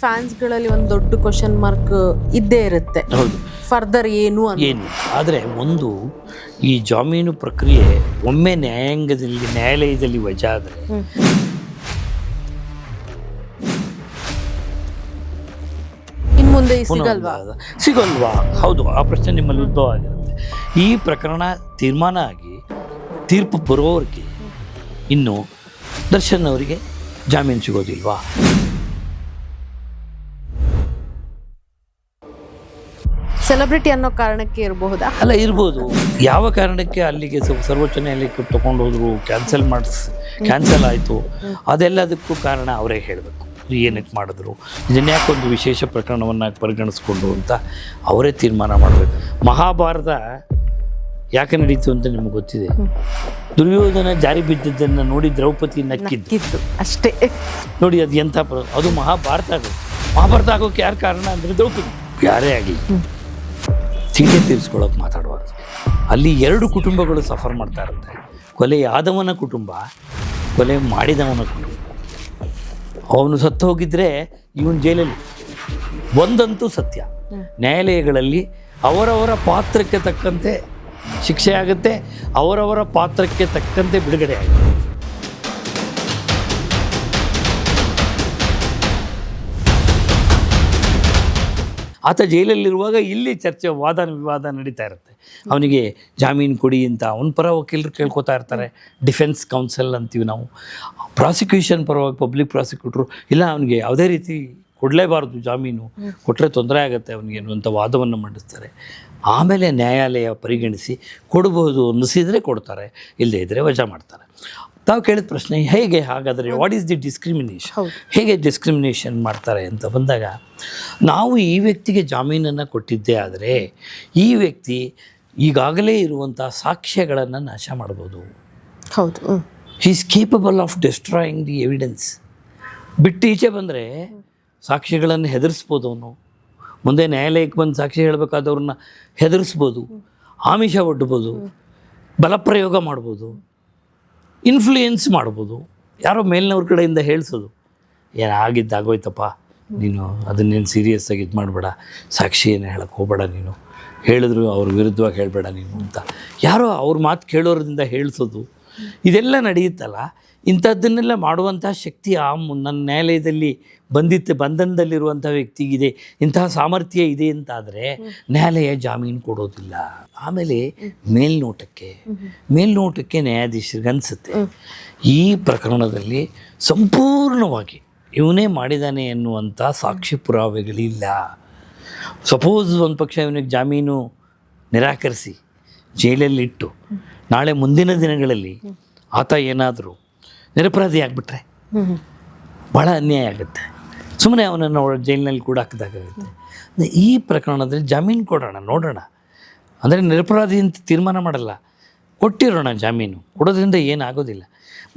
ಫ್ಯಾನ್ಸ್ಗಳಲ್ಲಿ ಒಂದು ದೊಡ್ಡ question mark ಇದ್ದೇ ಇರುತ್ತೆ. ಹೌದು, ಫರ್ದರ್ ಏನು ಆದರೆ ಒಂದು ಈ ಜಾಮೀನು ಪ್ರಕ್ರಿಯೆ ಒಮ್ಮೆ ನ್ಯಾಯಾಲಯದಲ್ಲಿ ವಜಾ ಆದರೆ ಇನ್ ಮುಂದೆ ಸಿಗಲ್ವಾ? ಹೌದು, ಆ ಪ್ರಶ್ನೆ ನಿಮ್ಮಲ್ಲಿ ಉದ್ಭವ ಆಗಿರುತ್ತೆ. ಈ ಪ್ರಕರಣ ತೀರ್ಮಾನ ಆಗಿ ತೀರ್ಪು ಬರೋವರೆಗೆ ಇನ್ನು ದರ್ಶನ್ ಅವರಿಗೆ ಜಾಮೀನು ಸಿಗೋದಿಲ್ವಾ? ಸೆಲೆಬ್ರಿಟಿ ಅನ್ನೋ ಕಾರಣಕ್ಕೆ ಇರಬಹುದಾ? ಅಲ್ಲ, ಇರ್ಬೋದು. ಯಾವ ಕಾರಣಕ್ಕೆ ಅಲ್ಲಿಗೆ ಸರ್ವೋಚ್ಚ ನ್ಯಾಯಾಲಯಕ್ಕೆ ತಗೊಂಡು ಹೋದ್ರು, ಕ್ಯಾನ್ಸಲ್ ಆಯಿತು, ಅದೆಲ್ಲದಕ್ಕೂ ಕಾರಣ ಅವರೇ ಹೇಳಬೇಕು. ಏನಕ್ಕೆ ಮಾಡಿದ್ರು, ಇದನ್ನ ಯಾಕೊಂದು ವಿಶೇಷ ಪ್ರಕರಣವನ್ನು ಪರಿಗಣಿಸ್ಕೊಂಡು ಅಂತ ಅವರೇ ತೀರ್ಮಾನ ಮಾಡಬೇಕು. ಮಹಾಭಾರತ ಯಾಕೆ ನಡೀತು ಅಂತ ನಿಮಗೆ ಗೊತ್ತಿದೆ. ದುರ್ಯೋಧನ ಜಾರಿ ಬಿದ್ದಿದ್ದನ್ನು ನೋಡಿ ದ್ರೌಪದಿ ನಕ್ಕಿದ್ದು ಅಷ್ಟೇ. ನೋಡಿ, ಅದು ಎಂಥ ಅದು ಮಹಾಭಾರತ ಆಗುತ್ತೆ. ಮಹಾಭಾರತ ಆಗೋಕ್ಕೆ ಯಾರು ಕಾರಣ ಅಂದರೆ ದ್ರೌಪದಿ. ಯಾರೇ ಆಗಲಿ ಸೀಟೆ ತೀರಿಸ್ಕೊಳ್ಳೋಕೆ ಮಾತಾಡುವಾಗ ಅಲ್ಲಿ ಎರಡು ಕುಟುಂಬಗಳು ಸಫರ್ ಮಾಡ್ತಾ ಇರುತ್ತೆ. ಕೊಲೆಯಾದವನ ಕುಟುಂಬ, ಕೊಲೆ ಮಾಡಿದವನ ಕುಟುಂಬ. ಅವನು ಸತ್ತು ಹೋಗಿದ್ರೆ ಇವನು ಜೈಲಲ್ಲಿ. ಒಂದಂತೂ ಸತ್ಯ, ನ್ಯಾಯಾಲಯಗಳಲ್ಲಿ ಅವರವರ ಪಾತ್ರಕ್ಕೆ ತಕ್ಕಂತೆ ಶಿಕ್ಷೆ ಆಗುತ್ತೆ, ಅವರವರ ಪಾತ್ರಕ್ಕೆ ತಕ್ಕಂತೆ ಬಿಡುಗಡೆ ಆಗುತ್ತೆ. ಆತ ಜೈಲಲ್ಲಿರುವಾಗ ಇಲ್ಲಿ ಚರ್ಚೆ, ವಾದ ವಿವಾದ ನಡೀತಾ ಇರುತ್ತೆ. ಅವನಿಗೆ ಜಾಮೀನು ಕೊಡಿ ಅಂತ ಅವನ ಪರ ವಕೀಲರು ಕೇಳ್ಕೊತಾ ಇರ್ತಾರೆ. ಡಿಫೆನ್ಸ್ ಕೌನ್ಸಿಲ್ ಅಂತೀವಿ ನಾವು. ಪ್ರಾಸಿಕ್ಯೂಷನ್ ಪರವಾಗಿ ಪಬ್ಲಿಕ್ ಪ್ರಾಸಿಕ್ಯೂಟ್ರು ಇಲ್ಲ, ಅವನಿಗೆ ಯಾವುದೇ ರೀತಿ ಕೊಡಲೇಬಾರ್ದು, ಜಾಮೀನು ಕೊಟ್ಟರೆ ತೊಂದರೆ ಆಗುತ್ತೆ ಅವನಿಗೆ ಅನ್ನುವಂಥ ವಾದವನ್ನು ಮಂಡಿಸ್ತಾರೆ. ಆಮೇಲೆ ನ್ಯಾಯಾಲಯ ಪರಿಗಣಿಸಿ ಕೊಡಬಹುದು ಅನ್ನಿಸಿದರೆ ಕೊಡ್ತಾರೆ, ಇಲ್ಲದೇ ಇದ್ದರೆ ವಜಾ ಮಾಡ್ತಾರೆ. ತಾವು ಕೇಳಿದ ಪ್ರಶ್ನೆ ಹೇಗೆ, ಹಾಗಾದರೆ ವಾಟ್ ಈಸ್ ದಿ ಡಿಸ್ಕ್ರಿಮಿನೇಷನ್, ಹೇಗೆ ಡಿಸ್ಕ್ರಿಮಿನೇಷನ್ ಮಾಡ್ತಾರೆ ಅಂತ ಬಂದಾಗ, ನಾವು ಈ ವ್ಯಕ್ತಿಗೆ ಜಾಮೀನನ್ನು ಕೊಟ್ಟಿದ್ದೇ ಆದರೆ ಈ ವ್ಯಕ್ತಿ ಈಗಾಗಲೇ ಇರುವಂಥ ಸಾಕ್ಷ್ಯಗಳನ್ನು ನಾಶ ಮಾಡ್ಬೋದು. ಹೌದು, he is capable of destroying the evidence. ಬಿಟ್ಟೀಚೆ ಬಂದರೆ ಸಾಕ್ಷಿಗಳನ್ನು ಹೆದರಿಸ್ಬೋದು. ಅವನು ಮುಂದೆ ನ್ಯಾಯಾಲಯಕ್ಕೆ ಬಂದು ಸಾಕ್ಷಿ ಹೇಳಬೇಕಾದವ್ರನ್ನ ಹೆದರಿಸ್ಬೋದು, ಆಮಿಷ ಒಡ್ಬೋದು, ಬಲಪ್ರಯೋಗ ಮಾಡ್ಬೋದು, ಇನ್ಫ್ಲೂಯೆನ್ಸ್ ಮಾಡ್ಬೋದು. ಯಾರೋ ಮೇಲಿನವ್ರ ಕಡೆಯಿಂದ ಹೇಳಿಸೋದು, ಆಗೋಯ್ತಪ್ಪ, ನೀನು ಅದನ್ನೇನು ಸೀರಿಯಸ್ಸಾಗಿ ಇದು ಮಾಡಬೇಡ, ಸಾಕ್ಷಿ ಏನು ಹೇಳಕ್ಕೆ ಹೋಗಬೇಡ, ನೀನು ಹೇಳಿದ್ರು ಅವ್ರ ವಿರುದ್ಧವಾಗಿ ಹೇಳಬೇಡ ನೀನು ಅಂತ ಯಾರೋ ಅವ್ರ ಮಾತು ಕೇಳೋದ್ರಿಂದ ಹೇಳಿಸೋದು, ಇದೆಲ್ಲ ನಡೆಯುತ್ತಲ್ಲ. ಇಂಥದ್ದನ್ನೆಲ್ಲ ಮಾಡುವಂಥ ಶಕ್ತಿ ನನ್ನ ನ್ಯಾಯಾಲಯದಲ್ಲಿ ಬಂಧನದಲ್ಲಿರುವಂಥ ವ್ಯಕ್ತಿಗಿದೆ, ಇಂತಹ ಸಾಮರ್ಥ್ಯ ಇದೆ ಅಂತಾದರೆ ನ್ಯಾಯಾಲಯ ಜಾಮೀನು ಕೊಡೋದಿಲ್ಲ. ಆಮೇಲೆ ಮೇಲ್ನೋಟಕ್ಕೆ ನ್ಯಾಯಾಧೀಶರಿಗೆ ಅನಿಸುತ್ತೆ ಈ ಪ್ರಕರಣದಲ್ಲಿ ಸಂಪೂರ್ಣವಾಗಿ ಇವನೇ ಮಾಡಿದ್ದಾನೆ ಎನ್ನುವಂಥ ಸಾಕ್ಷಿ ಪುರಾವೆಗಳಿಲ್ಲ. ಸಪೋಸ್ ಒಂದು ಪಕ್ಷ ಇವನಿಗೆ ಜಾಮೀನು ನಿರಾಕರಿಸಿ ಜೈಲಲ್ಲಿಟ್ಟು ನಾಳೆ ಮುಂದಿನ ದಿನಗಳಲ್ಲಿ ಆತ ಏನಾದರೂ ನಿರಪರಾಧಿ ಆಗಿಬಿಟ್ರೆ ಭಾಳ ಅನ್ಯಾಯ ಆಗುತ್ತೆ. ಸುಮ್ಮನೆ ಅವನನ್ನು ಜೈಲಿನಲ್ಲಿ ಕೂಡ ಹಾಕಿದಾಗುತ್ತೆ. ಈ ಪ್ರಕರಣದಲ್ಲಿ ಜಾಮೀನು ಕೊಡೋಣ, ನೋಡೋಣ. ಅಂದರೆ ನಿರಪರಾಧಿ ಅಂತ ತೀರ್ಮಾನ ಮಾಡಲ್ಲ, ಕೊಟ್ಟಿರೋಣ. ಜಾಮೀನು ಕೊಡೋದ್ರಿಂದ ಏನಾಗೋದಿಲ್ಲ.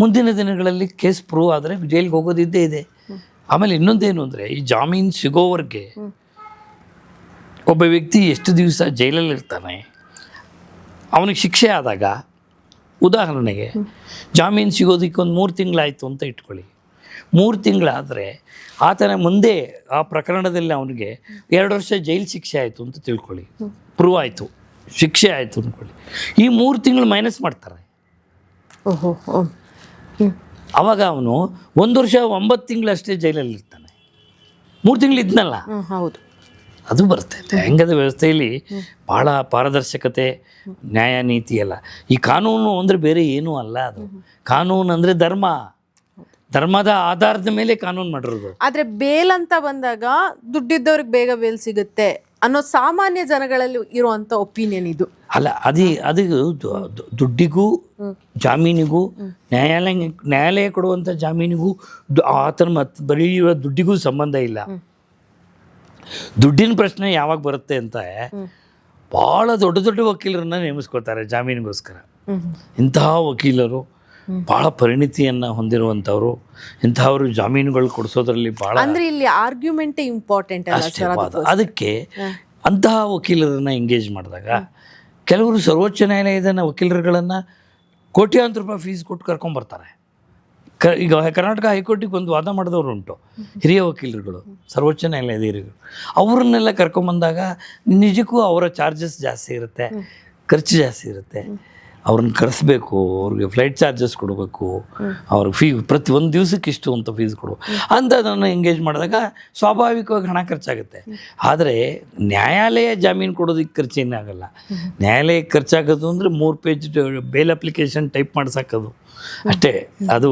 ಮುಂದಿನ ದಿನಗಳಲ್ಲಿ ಕೇಸ್ ಪ್ರೂವ್ ಆದರೆ ಜೈಲಿಗೆ ಹೋಗೋದಿದ್ದೇ ಇದೆ. ಆಮೇಲೆ ಇನ್ನೊಂದೇನು ಅಂದರೆ, ಈ ಜಾಮೀನು ಸಿಗೋವರೆಗೆ ಒಬ್ಬ ವ್ಯಕ್ತಿ ಎಷ್ಟು ದಿವಸ ಜೈಲಲ್ಲಿರ್ತಾನೆ, ಅವನಿಗೆ ಶಿಕ್ಷೆ ಆದಾಗ, ಉದಾಹರಣೆಗೆ ಜಾಮೀನು ಸಿಗೋದಕ್ಕೆ ಒಂದು 3 ತಿಂಗಳಾಯಿತು ಅಂತ ಇಟ್ಕೊಳ್ಳಿ. 3 ತಿಂಗಳಾದರೆ ಆತನ ಮುಂದೆ ಆ ಪ್ರಕರಣದಲ್ಲಿ ಅವನಿಗೆ 2 ವರ್ಷ ಜೈಲು ಶಿಕ್ಷೆ ಆಯಿತು ಅಂತ ತಿಳ್ಕೊಳ್ಳಿ, ಪ್ರೂವ್ ಆಯಿತು, ಶಿಕ್ಷೆ ಆಯಿತು ಅಂದ್ಕೊಳ್ಳಿ. ಈ 3 ತಿಂಗಳು ಮೈನಸ್ ಮಾಡ್ತಾರೆ. ಆವಾಗ ಅವನು 1 ವರ್ಷ 9 ತಿಂಗಳಷ್ಟೇ ಜೈಲಲ್ಲಿರ್ತಾನೆ. 3 ತಿಂಗಳು ಇದ್ನಲ್ಲ, ಹೌದು, ಅದು ಬರ್ತೈತೆ. ಹೆಂಗದ ವ್ಯವಸ್ಥೆಯಲ್ಲಿ ಭಾಳ ಪಾರದರ್ಶಕತೆ, ನ್ಯಾಯ ನೀತಿ ಅಲ್ಲ. ಈ ಕಾನೂನು ಅಂದರೆ ಬೇರೆ ಏನೂ ಅಲ್ಲ. ಅದು ಕಾನೂನು ಅಂದರೆ ಧರ್ಮದ ಆಧಾರದ ಮೇಲೆ ಕಾನೂನು ಮಾಡಿರೋದು. ಆದರೆ ಬೇಲ್ ಅಂತ ಬಂದಾಗ ದುಡ್ಡಿದ್ದವ್ರಿಗೆ ಬೇಗ ಬೇಲ್ ಸಿಗುತ್ತೆ ಅನ್ನೋ ಸಾಮಾನ್ಯ ಜನಗಳಲ್ಲಿ ಇರುವಂಥ ಒಪಿನಿಯನ್ ಇದು ಅಲ್ಲ. ಅದು ದುಡ್ಡಿಗೂ ಜಾಮೀನಿಗೂ, ನ್ಯಾಯಾಲಯ ಕೊಡುವಂಥ ಜಾಮೀನಿಗೂ ಆತನ ಬರೆಯುವ ದುಡ್ಡಿಗೂ ಸಂಬಂಧ ಇಲ್ಲ. ದುಡ್ಡಿನ ಪ್ರಶ್ನೆ ಯಾವಾಗ ಬರುತ್ತೆ ಅಂತ ಭಾಳ ದೊಡ್ಡ ವಕೀಲರನ್ನ ನೇಮಿಸ್ಕೋತಾರೆ ಜಾಮೀನಿಗೋಸ್ಕರ. ಇಂತಹ ವಕೀಲರು ಭಾಳ ಪರಿಣಿತಿಯನ್ನು ಹೊಂದಿರುವಂಥವ್ರು, ಇಂಥವ್ರು ಜಾಮೀನುಗಳು ಕೊಡಿಸೋದ್ರಲ್ಲಿ ಭಾಳ, ಅಂದರೆ ಇಲ್ಲಿ ಆರ್ಗ್ಯುಮೆಂಟೇ ಇಂಪಾರ್ಟೆಂಟ್ ಅಲ್ಲ. ಅದಕ್ಕೆ ಅಂತಹ ವಕೀಲರನ್ನು ಎಂಗೇಜ್ ಮಾಡಿದಾಗ ಕೆಲವರು ಸರ್ವೋಚ್ಚ ನ್ಯಾಯಾಲಯದ ವಕೀಲರುಗಳನ್ನು ಕೋಟ್ಯಾಂತರ ರೂಪಾಯಿ ಫೀಸ್ ಕೊಟ್ಟು ಕರ್ಕೊಂಬರ್ತಾರೆ. ಈಗ ಕರ್ನಾಟಕ ಹೈಕೋರ್ಟಿಗೆ ಒಂದು ವಾದ ಮಾಡಿದವರು ಉಂಟು, ಹಿರಿಯ ವಕೀಲರುಗಳು, ಸರ್ವೋಚ್ಚ ನ್ಯಾಯಾಲಯದ ಹಿರಿಯರು. ಅವ್ರನ್ನೆಲ್ಲ ಕರ್ಕೊಂಬಂದಾಗ ನಿಜಕ್ಕೂ ಅವರ ಚಾರ್ಜಸ್ ಜಾಸ್ತಿ ಇರುತ್ತೆ, ಖರ್ಚು ಜಾಸ್ತಿ ಇರುತ್ತೆ. ಅವ್ರನ್ನ ಕರೆಸ್ಬೇಕು, ಅವ್ರಿಗೆ ಫ್ಲೈಟ್ ಚಾರ್ಜಸ್ ಕೊಡಬೇಕು, ಅವ್ರಿಗೆ ಫೀ ಪ್ರತಿ ಒಂದು ದಿವಸಕ್ಕೆ ಇಷ್ಟು ಅಂತ ಫೀಸ್ ಕೊಡಬೇಕು ಅಂಥದ್ದನ್ನು ಎಂಗೇಜ್ ಮಾಡಿದಾಗ ಸ್ವಾಭಾವಿಕವಾಗಿ ಹಣ ಖರ್ಚಾಗುತ್ತೆ. ಆದರೆ ನ್ಯಾಯಾಲಯ ಜಾಮೀನು ಕೊಡೋದಕ್ಕೆ ಖರ್ಚೇನಾಗಲ್ಲ. ನ್ಯಾಯಾಲಯಕ್ಕೆ ಖರ್ಚಾಗೋದು ಅಂದರೆ 3 ಪೇಜ್ ಬೇಲ್ ಅಪ್ಲಿಕೇಶನ್ ಟೈಪ್ ಮಾಡ್ಸೋಕ್ಕದು ಅಷ್ಟೇ. ಅದು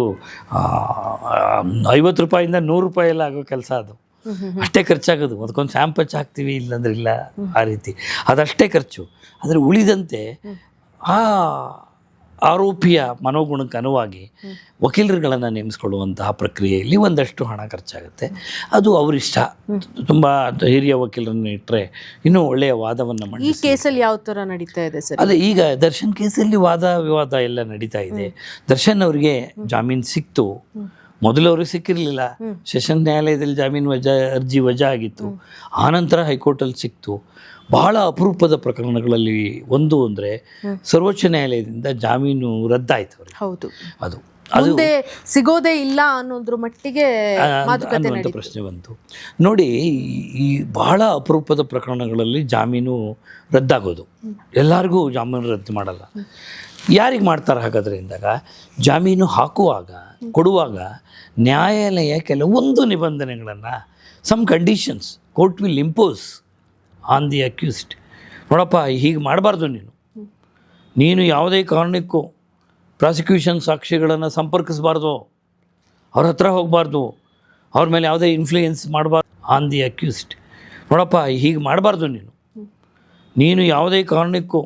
50 ರೂಪಾಯಿಂದ 100 ರೂಪಾಯಿ ಎಲ್ಲ ಆಗೋ ಕೆಲಸ ಅದು, ಅಷ್ಟೇ ಖರ್ಚಾಗೋದು. ಅದಕ್ಕೊಂದು ಸ್ಯಾಂಪಚ್ ಹಾಕ್ತೀವಿ, ಇಲ್ಲಾಂದ್ರೆ ಇಲ್ಲ, ಆ ರೀತಿ ಅದಷ್ಟೇ ಖರ್ಚು. ಆದರೆ ಉಳಿದಂತೆ ಆ ಆರೋಪಿಯ ಮನೋಗುಣಕ್ಕೆ ಅನುವಾಗಿ ವಕೀಲರುಗಳನ್ನು ನೇಮಿಸ್ಕೊಳ್ಳುವಂತಹ ಪ್ರಕ್ರಿಯೆಯಲ್ಲಿ ಒಂದಷ್ಟು ಹಣ ಖರ್ಚಾಗುತ್ತೆ. ಅದು ಅವರಿಷ್ಟ. ತುಂಬ ಹಿರಿಯ ವಕೀಲರನ್ನು ಇಟ್ಟರೆ ಇನ್ನೂ ಒಳ್ಳೆಯ ವಾದವನ್ನು ಮಾಡಿ. ಈ ಕೇಸಲ್ಲಿ ಯಾವ ಥರ ನಡೀತಾ ಇದೆ ಸರ್? ಅದೇ ಈಗ ದರ್ಶನ್ ಕೇಸಲ್ಲಿ ವಾದ ವಿವಾದ ಎಲ್ಲ ನಡೀತಾ ಇದೆ. ದರ್ಶನ್ ಅವರಿಗೆ ಜಾಮೀನು ಸಿಕ್ತು, ಮೊದಲು ಅವ್ರಿಗೆ ಸಿಕ್ಕಿರಲಿಲ್ಲ. ಸೆಷನ್ ನ್ಯಾಯಾಲಯದಲ್ಲಿ ಜಾಮೀನು ಅರ್ಜಿ ವಜಾ ಆಗಿತ್ತು, ಆನಂತರ ಹೈಕೋರ್ಟಲ್ಲಿ ಸಿಕ್ತು. ಬಹಳ ಅಪರೂಪದ ಪ್ರಕರಣಗಳಲ್ಲಿ ಒಂದು ಅಂದರೆ ಸರ್ವೋಚ್ಚ ನ್ಯಾಯಾಲಯದಿಂದ ಜಾಮೀನು ರದ್ದಾಯ್ತು ಅವ್ರಿಗೆ. ಹೌದು, ಅದು ಮುಂದೆ ಸಿಗೋದೇ ಇಲ್ಲ ಅನ್ನೋದ್ರ ಮಟ್ಟಿಗೆ ಅನ್ನುವಂಥ ಪ್ರಶ್ನೆ ಬಂತು. ನೋಡಿ, ಈ ಬಹಳ ಅಪರೂಪದ ಪ್ರಕರಣಗಳಲ್ಲಿ ಜಾಮೀನು ರದ್ದಾಗೋದು, ಎಲ್ಲರಿಗೂ ಜಾಮೀನು ರದ್ದು ಮಾಡಲ್ಲ. ಯಾರಿಗೆ ಮಾಡ್ತಾರೆ ಹಾಗಾದರೆ ಅಂದಾಗ, ಜಾಮೀನು ಹಾಕುವಾಗ ಕೊಡುವಾಗ ನ್ಯಾಯಾಲಯ ಕೆಲವೊಂದು ನಿಬಂಧನೆಗಳನ್ನು, some conditions court will impose on the accused. ನೋಡಪ್ಪ, ಹೀಗೆ ಮಾಡಬಾರ್ದು, ನೀನು ಯಾವುದೇ ಕಾರಣಕ್ಕೂ ಪ್ರಾಸಿಕ್ಯೂಷನ್ ಸಾಕ್ಷಿಗಳನ್ನು ಸಂಪರ್ಕಿಸಬಾರ್ದು, ಅವ್ರ ಹತ್ರ ಹೋಗಬಾರ್ದು, ಅವ್ರ ಮೇಲೆ ಯಾವುದೇ ಇನ್ಫ್ಲೂಯೆನ್ಸ್ ಮಾಡಬಾರ್ದು ಆನ್ ದಿ ಅಕ್ಯೂಸ್ಡ್. ನೋಡಪ್ಪ, ಹೀಗೆ ಮಾಡಬಾರ್ದು, ನೀನು ಯಾವುದೇ ಕಾರಣಕ್ಕೂ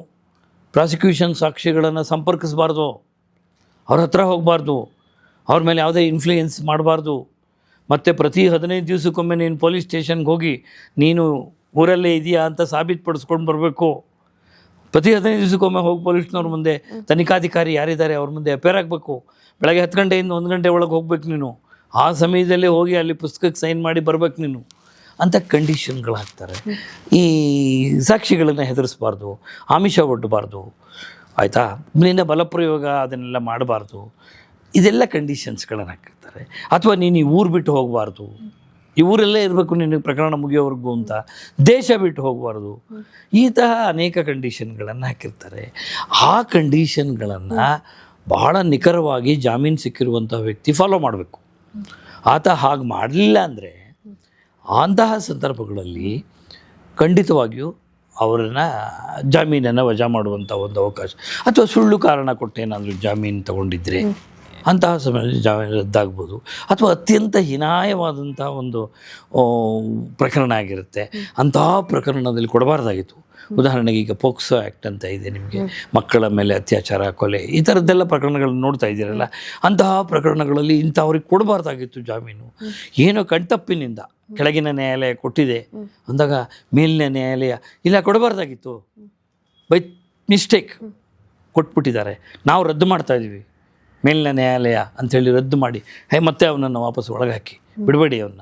ಪ್ರಾಸಿಕ್ಯೂಷನ್ ಸಾಕ್ಷಿಗಳನ್ನು ಸಂಪರ್ಕಿಸಬಾರ್ದು, ಅವ್ರ ಹತ್ರ ಹೋಗಬಾರ್ದು, ಅವ್ರ ಮೇಲೆ ಯಾವುದೇ ಇನ್ಫ್ಲೂಯೆನ್ಸ್ ಮಾಡಬಾರ್ದು. ಮತ್ತು ಪ್ರತಿ 15 ದಿವಸಕ್ಕೊಮ್ಮೆ ನೀನು ಪೊಲೀಸ್ ಸ್ಟೇಷನ್ಗೆ ಹೋಗಿ ನೀನು ಊರಲ್ಲೇ ಇದೆಯಾ ಅಂತ ಸಾಬೀತುಪಡಿಸ್ಕೊಂಡು ಬರಬೇಕು. ಪ್ರತಿ 15 ದಿವಸಕ್ಕೊಮ್ಮೆ ಹೋಗಿ ಪೊಲೀಸ್ನವ್ರ ಮುಂದೆ, ತನಿಖಾಧಿಕಾರಿ ಯಾರಿದ್ದಾರೆ ಅವ್ರ ಮುಂದೆ ಅಪೇರ್ ಆಗಬೇಕು. ಬೆಳಗ್ಗೆ 10 ಗಂಟೆಯಿಂದ 1 ಗಂಟೆ ಒಳಗೆ ಹೋಗ್ಬೇಕು ನೀನು. ಆ ಸಮಯದಲ್ಲೇ ಹೋಗಿ ಅಲ್ಲಿ ಪುಸ್ತಕಕ್ಕೆ ಸೈನ್ ಮಾಡಿ ಬರಬೇಕು ನೀನು ಅಂತ ಕಂಡೀಷನ್ಗಳು ಹಾಕ್ತಾರೆ. ಈ ಸಾಕ್ಷಿಗಳನ್ನು ಹೆದರಿಸಬಾರ್ದು, ಆಮಿಷ ಒಡ್ಡಬಾರ್ದು, ಆಯಿತಾ, ನಿನ್ನ ಬಲಪ್ರಯೋಗ ಅದನ್ನೆಲ್ಲ ಮಾಡಬಾರ್ದು, ಇದೆಲ್ಲ ಕಂಡೀಷನ್ಸ್ಗಳನ್ನು ಹಾಕಿರ್ತಾರೆ. ಅಥವಾ ನೀನು ಈ ಊರು ಬಿಟ್ಟು ಹೋಗಬಾರ್ದು, ಈ ಊರಲ್ಲೇ ಇರಬೇಕು ನಿನಗೆ ಪ್ರಕರಣ ಮುಗಿಯೋವರೆಗೂ ಅಂತ, ದೇಶ ಬಿಟ್ಟು ಹೋಗಬಾರ್ದು, ಈ ತಹ ಅನೇಕ ಕಂಡೀಷನ್ಗಳನ್ನು ಹಾಕಿರ್ತಾರೆ. ಆ ಕಂಡೀಷನ್ಗಳನ್ನು ಬಹಳ ನಿಖರವಾಗಿ ಜಾಮೀನು ಸಿಕ್ಕಿರುವಂಥ ವ್ಯಕ್ತಿ ಫಾಲೋ ಮಾಡಬೇಕು. ಆತ ಹಾಗೆ ಮಾಡಲಿಲ್ಲ ಅಂದರೆ ಅಂತಹ ಸಂದರ್ಭಗಳಲ್ಲಿ ಖಂಡಿತವಾಗಿಯೂ ಅವರನ್ನು ಜಾಮೀನನ್ನು ವಜಾ ಮಾಡುವಂಥ ಒಂದು ಅವಕಾಶ, ಅಥವಾ ಸುಳ್ಳು ಕಾರಣ ಕೊಟ್ಟೇನಾದರೂ ಜಾಮೀನು ತಗೊಂಡಿದ್ದರೆ ಅಂತಹ ಸಮಯದಲ್ಲಿ ಜಾಮೀನು ರದ್ದಾಗ್ಬೋದು. ಅಥವಾ ಅತ್ಯಂತ ಹೀನಾಯವಾದಂಥ ಒಂದು ಪ್ರಕರಣ ಆಗಿರುತ್ತೆ, ಅಂತಹ ಪ್ರಕರಣದಲ್ಲಿ ಕೊಡಬಾರ್ದಾಗಿತ್ತು. ಉದಾಹರಣೆಗೆ ಈಗ ಪೋಕ್ಸೋ ಆ್ಯಕ್ಟ್ ಅಂತ ಇದೆ ನಿಮಗೆ, ಮಕ್ಕಳ ಮೇಲೆ ಅತ್ಯಾಚಾರ, ಕೊಲೆ, ಈ ಥರದ್ದೆಲ್ಲ ಪ್ರಕರಣಗಳನ್ನು ನೋಡ್ತಾ ಇದ್ದೀರಲ್ಲ, ಅಂತಹ ಪ್ರಕರಣಗಳಲ್ಲಿ ಇಂಥವ್ರಿಗೆ ಕೊಡಬಾರ್ದಾಗಿತ್ತು ಜಾಮೀನು. ಏನೋ ಕಣ್ತಪ್ಪಿನಿಂದ ಕೆಳಗಿನ ನ್ಯಾಯಾಲಯ ಕೊಟ್ಟಿದೆ ಅಂದಾಗ ಮೇಲಿನ ನ್ಯಾಯಾಲಯ ಇಲ್ಲ ಕೊಡಬಾರ್ದಾಗಿತ್ತು, ಬೈ ಮಿಸ್ಟೇಕ್ ಕೊಟ್ಬಿಟ್ಟಿದ್ದಾರೆ, ನಾವು ರದ್ದು ಮಾಡ್ತಾ ಇದ್ದೀವಿ, ಮೇಲಿನ ನ್ಯಾಯಾಲಯ ಅಂಥೇಳಿ ರದ್ದು ಮಾಡಿ ಮತ್ತೆ ಅವನನ್ನು ವಾಪಸ್ ಒಳಗೆ ಹಾಕಿ ಬಿಡಬೇಡಿ, ಅವನ್ನ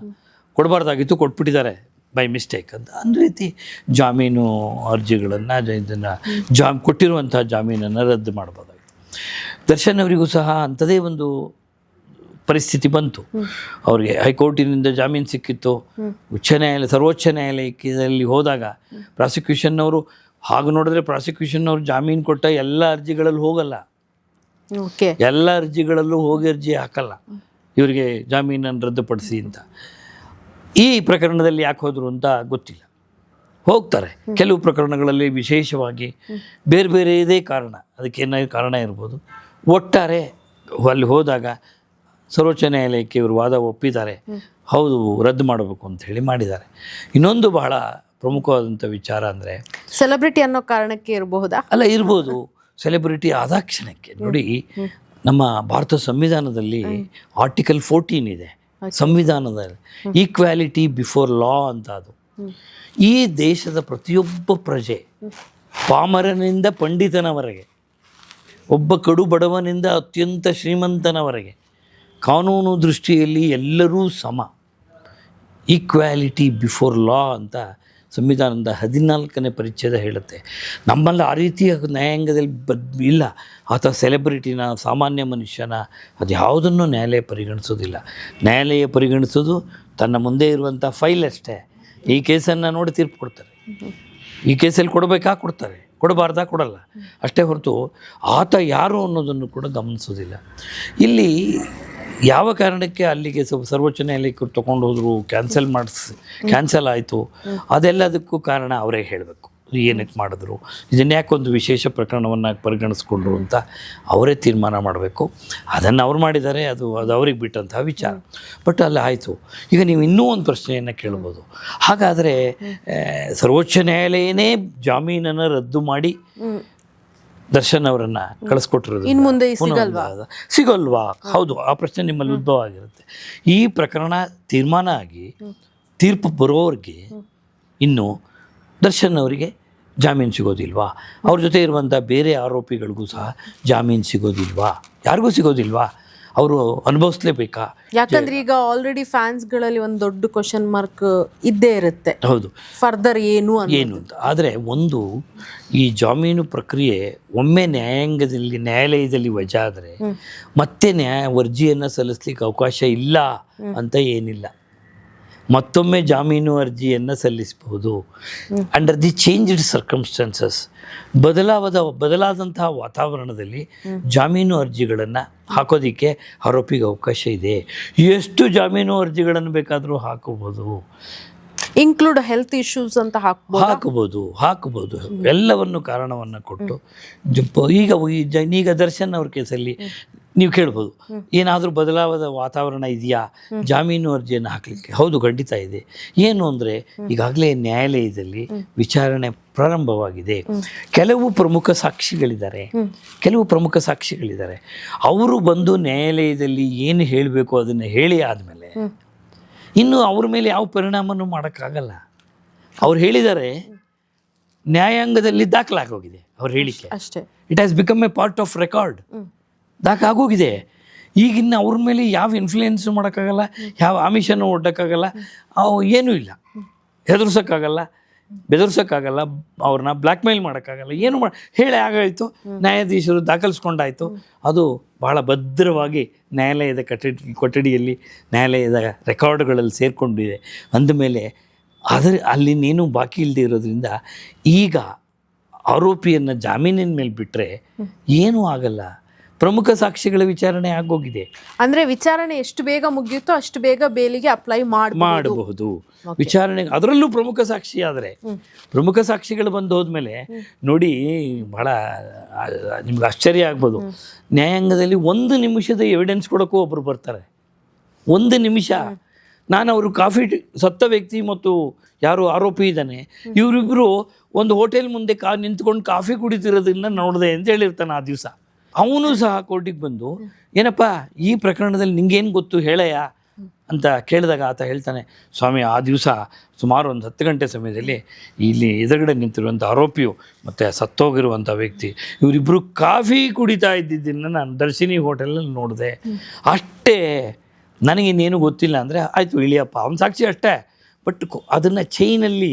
ಕೊಡಬಾರ್ದಾಗಿತ್ತು, ಕೊಟ್ಬಿಟ್ಟಿದ್ದಾರೆ ಬೈ ಮಿಸ್ಟೇಕ್ ಅಂತ. ಅಂದ ರೀತಿ ಜಾಮೀನು ಅರ್ಜಿಗಳನ್ನು, ಇದನ್ನು ಕೊಟ್ಟಿರುವಂಥ ಜಾಮೀನನ್ನು ರದ್ದು ಮಾಡ್ಬೋದಾಗಿತ್ತು. ದರ್ಶನ್ ಅವರಿಗೂ ಸಹ ಅಂಥದೇ ಒಂದು ಪರಿಸ್ಥಿತಿ ಬಂತು. ಅವ್ರಿಗೆ ಹೈಕೋರ್ಟಿನಿಂದ ಜಾಮೀನು ಸಿಕ್ಕಿತ್ತು, ಸರ್ವೋಚ್ಚ ನ್ಯಾಯಾಲಯದಲ್ಲಿ ಹೋದಾಗ ಪ್ರಾಸಿಕ್ಯೂಷನ್ನವರು, ಹಾಗೆ ನೋಡಿದ್ರೆ ಪ್ರಾಸಿಕ್ಯೂಷನ್ನವರು ಜಾಮೀನು ಕೊಟ್ಟ ಎಲ್ಲ ಅರ್ಜಿಗಳಲ್ಲಿ ಹೋಗಲ್ಲ, ಎಲ್ಲ ಅರ್ಜಿಗಳಲ್ಲೂ ಹೋಗಿ ಅರ್ಜಿ ಹಾಕಲ್ಲ, ಇವರಿಗೆ ಜಾಮೀನನ್ನು ರದ್ದುಪಡಿಸಿ ಅಂತ. ಈ ಪ್ರಕರಣದಲ್ಲಿ ಯಾಕೆ ಹೋದರು ಅಂತ ಗೊತ್ತಿಲ್ಲ, ಹೋಗ್ತಾರೆ. ಕೆಲವು ಪ್ರಕರಣಗಳಲ್ಲಿ ವಿಶೇಷವಾಗಿ ಬೇರೆ ಬೇರೆಯದೇ ಕಾರಣ, ಅದಕ್ಕೇನೋ ಕಾರಣ ಇರ್ಬೋದು. ಒಟ್ಟಾರೆ ಅಲ್ಲಿ ಹೋದಾಗ ಸರ್ವೋಚ್ಚ ನ್ಯಾಯಾಲಯಕ್ಕೆ ಇವರು ವಾದ ಒಪ್ಪಿದ್ದಾರೆ, ಹೌದು ರದ್ದು ಮಾಡಬೇಕು ಅಂತ ಹೇಳಿ ಮಾಡಿದ್ದಾರೆ. ಇನ್ನೊಂದು ಬಹಳ ಪ್ರಮುಖವಾದಂಥ ವಿಚಾರ ಅಂದರೆ, ಸೆಲೆಬ್ರಿಟಿ ಅನ್ನೋ ಕಾರಣಕ್ಕೆ ಇರಬಹುದಾ? ಅಲ್ಲ, ಇರ್ಬೋದು. ಸೆಲೆಬ್ರಿಟಿ ಆದಾಕ್ಷಣಕ್ಕೆ ನೋಡಿ, ನಮ್ಮ ಭಾರತ ಸಂವಿಧಾನದಲ್ಲಿ ಆರ್ಟಿಕಲ್ 14 ಇದೆ ಸಂವಿಧಾನದಲ್ಲಿ, ಈಕ್ವಾಲಿಟಿ ಬಿಫೋರ್ ಲಾ ಅಂತ. ಅದು ಈ ದೇಶದ ಪ್ರತಿಯೊಬ್ಬ ಪ್ರಜೆ, ಪಾಮರನಿಂದ ಪಂಡಿತನವರೆಗೆ, ಒಬ್ಬ ಕಡು ಬಡವನಿಂದ ಅತ್ಯಂತ ಶ್ರೀಮಂತನವರೆಗೆ, ಕಾನೂನು ದೃಷ್ಟಿಯಲ್ಲಿ ಎಲ್ಲರೂ ಸಮ, ಈಕ್ವಾಲಿಟಿ ಬಿಫೋರ್ ಲಾ ಅಂತ ಸಂವಿಧಾನದ 14ನೇ ಪರಿಚ್ಛೇದ ಹೇಳುತ್ತೆ. ನಮ್ಮಲ್ಲಿ ಆ ರೀತಿಯ ನ್ಯಾಯಾಂಗದಲ್ಲಿ ಇಲ್ಲ. ಆತ ಸೆಲೆಬ್ರಿಟಿನ, ಸಾಮಾನ್ಯ ಮನುಷ್ಯನ, ಅದು ಯಾವುದನ್ನು ನ್ಯಾಯಾಲಯ ಪರಿಗಣಿಸೋದಿಲ್ಲ. ನ್ಯಾಯಾಲಯ ಪರಿಗಣಿಸೋದು ತನ್ನ ಮುಂದೆ ಇರುವಂಥ ಫೈಲ್ ಅಷ್ಟೇ. ಈ ಕೇಸನ್ನು ನೋಡಿ ತೀರ್ಪು ಕೊಡ್ತಾರೆ. ಈ ಕೇಸಲ್ಲಿ ಕೊಡಬೇಕಾ ಕೊಡ್ತಾರೆ, ಕೊಡಬಾರ್ದಾ ಕೊಡಲ್ಲ ಅಷ್ಟೇ ಹೊರತು ಆತ ಯಾರು ಅನ್ನೋದನ್ನು ಕೂಡ ಗಮನಿಸೋದಿಲ್ಲ. ಇಲ್ಲಿ ಯಾವ ಕಾರಣಕ್ಕೆ ಅಲ್ಲಿಗೆ ಸರ್ವೋಚ್ಚ ನ್ಯಾಯಾಲಯಕ್ಕೆ ತೊಗೊಂಡು ಹೋದರು, ಕ್ಯಾನ್ಸಲ್ ಆಯಿತು, ಅದೆಲ್ಲದಕ್ಕೂ ಕಾರಣ ಅವರೇ ಹೇಳಬೇಕು. ಏನಕ್ಕೆ ಮಾಡಿದ್ರು, ಇದನ್ನು ಯಾಕೊಂದು ವಿಶೇಷ ಪ್ರಕರಣವನ್ನು ಪರಿಗಣಿಸ್ಕೊಂಡ್ರು ಅಂತ ಅವರೇ ತೀರ್ಮಾನ ಮಾಡಬೇಕು. ಅದನ್ನು ಅವ್ರು ಮಾಡಿದ್ದಾರೆ, ಅದು ಅವ್ರಿಗೆ ಬಿಟ್ಟಂತಹ ವಿಚಾರ. ಬಟ್ ಅಲ್ಲಿ ಆಯಿತು. ಈಗ ನೀವು ಇನ್ನೂ ಒಂದು ಪ್ರಶ್ನೆಯನ್ನು ಕೇಳ್ಬೋದು, ಹಾಗಾದರೆ ಸರ್ವೋಚ್ಚ ನ್ಯಾಯಾಲಯನೇ ಜಾಮೀನನ್ನು ರದ್ದು ಮಾಡಿ ದರ್ಶನ್ ಅವರನ್ನು ಕಳಿಸ್ಕೊಟ್ಟಿರೋದು ಇನ್ನು ಮುಂದೆ ಸಿಗಲ್ವಾ? ಹೌದು, ಆ ಪ್ರಶ್ನೆ ನಿಮ್ಮಲ್ಲಿ ಉದ್ಭವ ಆಗಿರುತ್ತೆ. ಈ ಪ್ರಕರಣ ತೀರ್ಮಾನ ಆಗಿ ತೀರ್ಪು ಬರೋರಿಗೆ ಇನ್ನು ದರ್ಶನ್ ಅವರಿಗೆ ಜಾಮೀನು ಸಿಗೋದಿಲ್ವಾ? ಅವ್ರ ಜೊತೆ ಇರುವಂಥ ಬೇರೆ ಆರೋಪಿಗಳಿಗೂ ಸಹ ಜಾಮೀನು ಸಿಗೋದಿಲ್ವಾ? ಯಾರಿಗೂ ಸಿಗೋದಿಲ್ವಾ? ಅವರು ಅನುಭವಿಸ್ಲೇಬೇಕಾ? ಯಾಕಂದ್ರೆ ಈಗ ಆಲ್ರೆಡಿ ಫ್ಯಾನ್ಸ್ಗಳಲ್ಲಿ ಒಂದು ದೊಡ್ಡ ಕ್ವಶನ್ ಮಾರ್ಕ್ ಇದ್ದೇ ಇರುತ್ತೆ. ಹೌದು, ಫರ್ದರ್ ಏನು ಅಂತ. ಆದರೆ ಒಂದು ಈ ಜಾಮೀನು ಪ್ರಕ್ರಿಯೆ ಒಮ್ಮೆ ನ್ಯಾಯಾಲಯದಲ್ಲಿ ವಜಾ ಆದರೆ ಮತ್ತೆ ಅರ್ಜಿಯನ್ನು ಸಲ್ಲಿಸ್ಲಿಕ್ಕೆ ಅವಕಾಶ ಇಲ್ಲ ಅಂತ ಏನಿಲ್ಲ. ಮತ್ತೊಮ್ಮೆ ಜಾಮೀನು ಅರ್ಜಿಯನ್ನು ಸಲ್ಲಿಸಬಹುದು ಅಂಡರ್ ದಿ ಚೇಂಜ್ಡ್ ಸರ್ಕಮ್ಸ್ಟಾನ್ಸಸ್. ಬದಲಾದಂತಹ ವಾತಾವರಣದಲ್ಲಿ ಜಾಮೀನು ಅರ್ಜಿಗಳನ್ನು ಹಾಕೋದಕ್ಕೆ ಆರೋಪಿಗೆ ಅವಕಾಶ ಇದೆ. ಎಷ್ಟು ಜಾಮೀನು ಅರ್ಜಿಗಳನ್ನು ಬೇಕಾದರೂ ಹಾಕೋಬೋದು. ಇನ್ಕ್ಲೂಡ್ ಹೆಲ್ತ್ ಇಶ್ಯೂಸ್ ಅಂತ ಹಾಕಬಹುದು ಎಲ್ಲವನ್ನು ಕಾರಣವನ್ನು ಕೊಟ್ಟು. ಈಗ ದರ್ಶನ್ ಅವ್ರ ಕೇಸಲ್ಲಿ ನೀವು ಕೇಳ್ಬೋದು, ಏನಾದರೂ ಬದಲಾದ ವಾತಾವರಣ ಇದೆಯಾ ಜಾಮೀನು ಅರ್ಜಿಯನ್ನು ಹಾಕಲಿಕ್ಕೆ? ಹೌದು, ಖಂಡಿತ ಇದೆ. ಏನು ಅಂದರೆ ಈಗಾಗಲೇ ನ್ಯಾಯಾಲಯದಲ್ಲಿ ವಿಚಾರಣೆ ಪ್ರಾರಂಭವಾಗಿದೆ. ಕೆಲವು ಪ್ರಮುಖ ಸಾಕ್ಷಿಗಳಿದ್ದಾರೆ. ಅವರು ಬಂದು ನ್ಯಾಯಾಲಯದಲ್ಲಿ ಏನು ಹೇಳಬೇಕು ಅದನ್ನು ಹೇಳಿ ಆದಮೇಲೆ ಇನ್ನು ಅವ್ರ ಮೇಲೆ ಯಾವ ಪರಿಣಾಮನೂ ಮಾಡೋಕ್ಕಾಗಲ್ಲ. ಅವ್ರು ಹೇಳಿದ್ದಾರೆ, ನ್ಯಾಯಾಂಗದಲ್ಲಿ ದಾಖಲಾಗೋಗಿದೆ ಅವ್ರ ಹೇಳಿಕೆ ಅಷ್ಟೇ. It has become A part of record. ಆಗೋಗಿದೆ. ಈಗಿನ್ನು ಅವ್ರ ಮೇಲೆ ಯಾವ ಇನ್ಫ್ಲೂಯೆನ್ಸು ಮಾಡೋಕ್ಕಾಗಲ್ಲ, ಯಾವ ಆಮಿಷನೂ ಒಡ್ಡೋಕ್ಕಾಗಲ್ಲ, ಏನೂ ಇಲ್ಲ. ಹೆದರ್ಸೋಕ್ಕಾಗಲ್ಲ, ಬೆದರ್ಸೋಕ್ಕಾಗಲ್ಲ, ಅವ್ರನ್ನ ಬ್ಲ್ಯಾಕ್ ಮೇಲ್ ಮಾಡೋಕ್ಕಾಗಲ್ಲ, ಏನು ಹೇಳಿ ಆಗಾಯಿತು. ನ್ಯಾಯಾಧೀಶರು ದಾಖಲಿಸ್ಕೊಂಡಾಯಿತು. ಅದು ಬಹಳ ಭದ್ರವಾಗಿ ನ್ಯಾಯಾಲಯದ ಕೊಠಡಿಯಲ್ಲಿ ನ್ಯಾಯಾಲಯದ ರೆಕಾರ್ಡ್ಗಳಲ್ಲಿ ಸೇರಿಕೊಂಡಿದೆ. ಅಂದಮೇಲೆ ಅಲ್ಲಿನೇನು ಬಾಕಿ ಇಲ್ಲದೆ ಇರೋದ್ರಿಂದ ಈಗ ಆರೋಪಿಯನ್ನು ಜಾಮೀನಿನ ಮೇಲೆ ಬಿಟ್ಟರೆ ಏನೂ ಆಗಲ್ಲ. ಪ್ರಮುಖ ಸಾಕ್ಷಿಗಳ ವಿಚಾರಣೆ ಆಗೋಗಿದೆ. ಅಂದರೆ ವಿಚಾರಣೆ ಎಷ್ಟು ಬೇಗ ಮುಗಿಯುತ್ತೋ ಅಷ್ಟು ಬೇಗ ಬೇಲಿಗೆ ಅಪ್ಲೈ ಮಾಡಬಹುದು. ವಿಚಾರಣೆ ಅದರಲ್ಲೂ ಪ್ರಮುಖ ಸಾಕ್ಷಿ ಆದರೆ, ಪ್ರಮುಖ ಸಾಕ್ಷಿಗಳು ಬಂದು ಹೋದ್ಮೇಲೆ ನೋಡಿ, ಬಹಳ ನಿಮ್ಗೆ ಆಶ್ಚರ್ಯ ಆಗ್ಬೋದು. ನ್ಯಾಯಾಂಗದಲ್ಲಿ 1 ನಿಮಿಷದ ಎವಿಡೆನ್ಸ್ ಕೊಡೋಕ್ಕೂ ಒಬ್ಬರು ಬರ್ತಾರೆ. 1 ನಿಮಿಷ. ನಾನು ಅವರು ಸತ್ತ ವ್ಯಕ್ತಿ ಮತ್ತು ಯಾರು ಆರೋಪಿ ಇದ್ದಾನೆ, ಇವರಿಬ್ಬರು ಒಂದು ಹೋಟೆಲ್ ಮುಂದೆ ನಿಂತ್ಕೊಂಡು ಕಾಫಿ ಕುಡಿತಿರೋದನ್ನ ನೋಡಿದೆ ಅಂತ ಹೇಳಿರ್ತಾನೆ ಆ ದಿವಸ. ಅವನು ಸಹ ಕೋರ್ಟಿಗೆ ಬಂದು, ಏನಪ್ಪ ಈ ಪ್ರಕರಣದಲ್ಲಿ ನಿಂಗೇನು ಗೊತ್ತು ಹೇಳಯ್ಯ ಅಂತ ಕೇಳಿದಾಗ ಆತ ಹೇಳ್ತಾನೆ, ಸ್ವಾಮಿ ಆ ದಿವಸ ಸುಮಾರು ಒಂದು 10 ಗಂಟೆ ಸಮಯದಲ್ಲಿ ಇಲ್ಲಿ ಎದುರುಗಡೆ ನಿಂತಿರುವಂಥ ಆರೋಪಿಯು ಮತ್ತು ಸತ್ತೋಗಿರುವಂಥ ವ್ಯಕ್ತಿ ಇವರಿಬ್ಬರು ಕಾಫಿ ಕುಡಿತಾ ಇದ್ದಿದ್ದನ್ನು ನಾನು ದರ್ಶಿನಿ ಹೋಟೆಲಲ್ಲಿ ನೋಡಿದೆ ಅಷ್ಟೇ, ನನಗಿನ್ನೇನು ಗೊತ್ತಿಲ್ಲ ಅಂದರೆ ಆಯಿತು ಇಳಿಯಪ್ಪ, ಅವನ ಸಾಕ್ಷಿ ಅಷ್ಟೇ. ಬಟ್ ಅದನ್ನು ಚೈನಲ್ಲಿ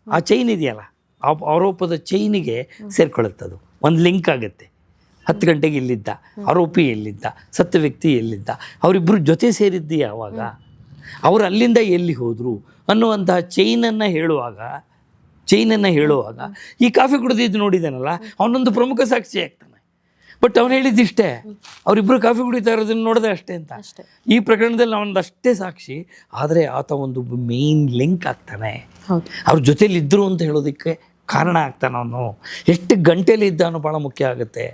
ಆ ಚೈನ್ ಇದೆಯಲ್ಲ, ಆ ಆರೋಪದ ಚೈನಿಗೆ ಸೇರ್ಕೊಳ್ಳುತ್ತದು, ಒಂದು ಲಿಂಕ್ ಆಗುತ್ತೆ. 10 ಗಂಟೆಗೆ ಇಲ್ಲಿದ್ದ ಆರೋಪಿ ಎಲ್ಲಿದ್ದ, ಸತ್ತ ವ್ಯಕ್ತಿ ಎಲ್ಲಿದ್ದ, ಅವರಿಬ್ಬರು ಜೊತೆ ಸೇರಿದ್ದು ಯಾವಾಗ, ಅವರು ಅಲ್ಲಿಂದ ಎಲ್ಲಿ ಹೋದರು ಅನ್ನುವಂತಹ ಚೈನನ್ನು ಹೇಳುವಾಗ ಈ ಕಾಫಿ ಕುಡಿದಿದ್ದು ನೋಡಿದಾನಲ್ಲ ಅವನೊಂದು ಪ್ರಮುಖ ಸಾಕ್ಷಿ ಆಗ್ತಾನೆ. ಬಟ್ ಅವನು ಹೇಳಿದ್ದಿಷ್ಟೇ, ಅವರಿಬ್ಬರು ಕಾಫಿ ಕುಡಿತಾ ಇರೋದನ್ನು ನೋಡಿದೆ ಅಷ್ಟೇ ಅಂತ. ಈ ಪ್ರಕರಣದಲ್ಲಿ ಅವನದಷ್ಟೇ ಸಾಕ್ಷಿ, ಆದರೆ ಆತ ಒಂದು ಮೇನ್ ಲಿಂಕ್ ಆಗ್ತಾನೆ. ಅವ್ರ ಜೊತೇಲಿ ಇದ್ದರು ಅಂತ ಹೇಳೋದಕ್ಕೆ ಕಾರಣ ಆಗ್ತಾನೆ. ಅವನು ಎಷ್ಟು ಗಂಟೆಯಲ್ಲಿ ಇದ್ದಾನೋ ಭಾಳ ಮುಖ್ಯ ಆಗುತ್ತೆ.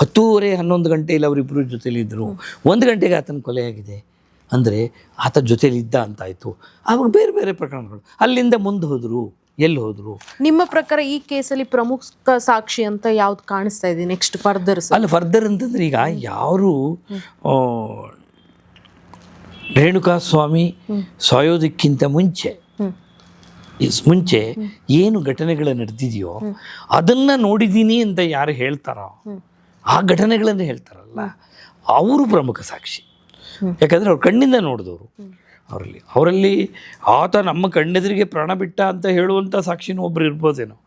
10:30-11 ಗಂಟೆಯಲ್ಲಿ ಅವರಿಬ್ಬರು ಜೊತೇಲಿದ್ದರು. 1 ಗಂಟೆಗೆ ಆತನ ಕೊಲೆಯಾಗಿದೆ ಅಂದರೆ ಆತ ಜೊತೇಲಿದ್ದ ಅಂತಾಯಿತು. ಆವಾಗ ಬೇರೆ ಬೇರೆ ಪ್ರಕರಣಗಳು ಅಲ್ಲಿಂದ ಮುಂದೆ ಹೋದರು, ಎಲ್ಲಿ ಹೋದರು. ನಿಮ್ಮ ಪ್ರಕಾರ ಈ ಕೇಸಲ್ಲಿ ಪ್ರಮುಖ ಸಾಕ್ಷಿ ಅಂತ ಯಾವ್ದು ಕಾಣಿಸ್ತಾ ಇದೆ ನೆಕ್ಸ್ಟ್ ಫರ್ದರ್? ಫರ್ದರ್ ಅಂತಂದ್ರೆ ಈಗ ಯಾರು ರೇಣುಕಾಸ್ವಾಮಿ ಸಾಯೋದಕ್ಕಿಂತ ಮುಂಚೆ ಏನು ಘಟನೆಗಳು ನಡೆದಿದೆಯೋ ಅದನ್ನು ನೋಡಿದ್ದೀನಿ ಅಂತ ಯಾರು ಹೇಳ್ತಾರೋ, ಆ ಘಟನೆಗಳನ್ನು ಹೇಳ್ತಾರಲ್ಲ ಅವರು ಪ್ರಮುಖ ಸಾಕ್ಷಿ. ಯಾಕಂದರೆ ಅವ್ರು ಕಣ್ಣಿಂದ ನೋಡಿದವರು. ಅವರಲ್ಲಿ ಆತ ನಮ್ಮ ಕಣ್ಣೆದುರಿಗೆ ಪ್ರಾಣ ಬಿಟ್ಟ ಅಂತ ಹೇಳುವಂಥ ಸಾಕ್ಷಿನೂ ಒಬ್ರು ಇರ್ಬೋದೇನೋ,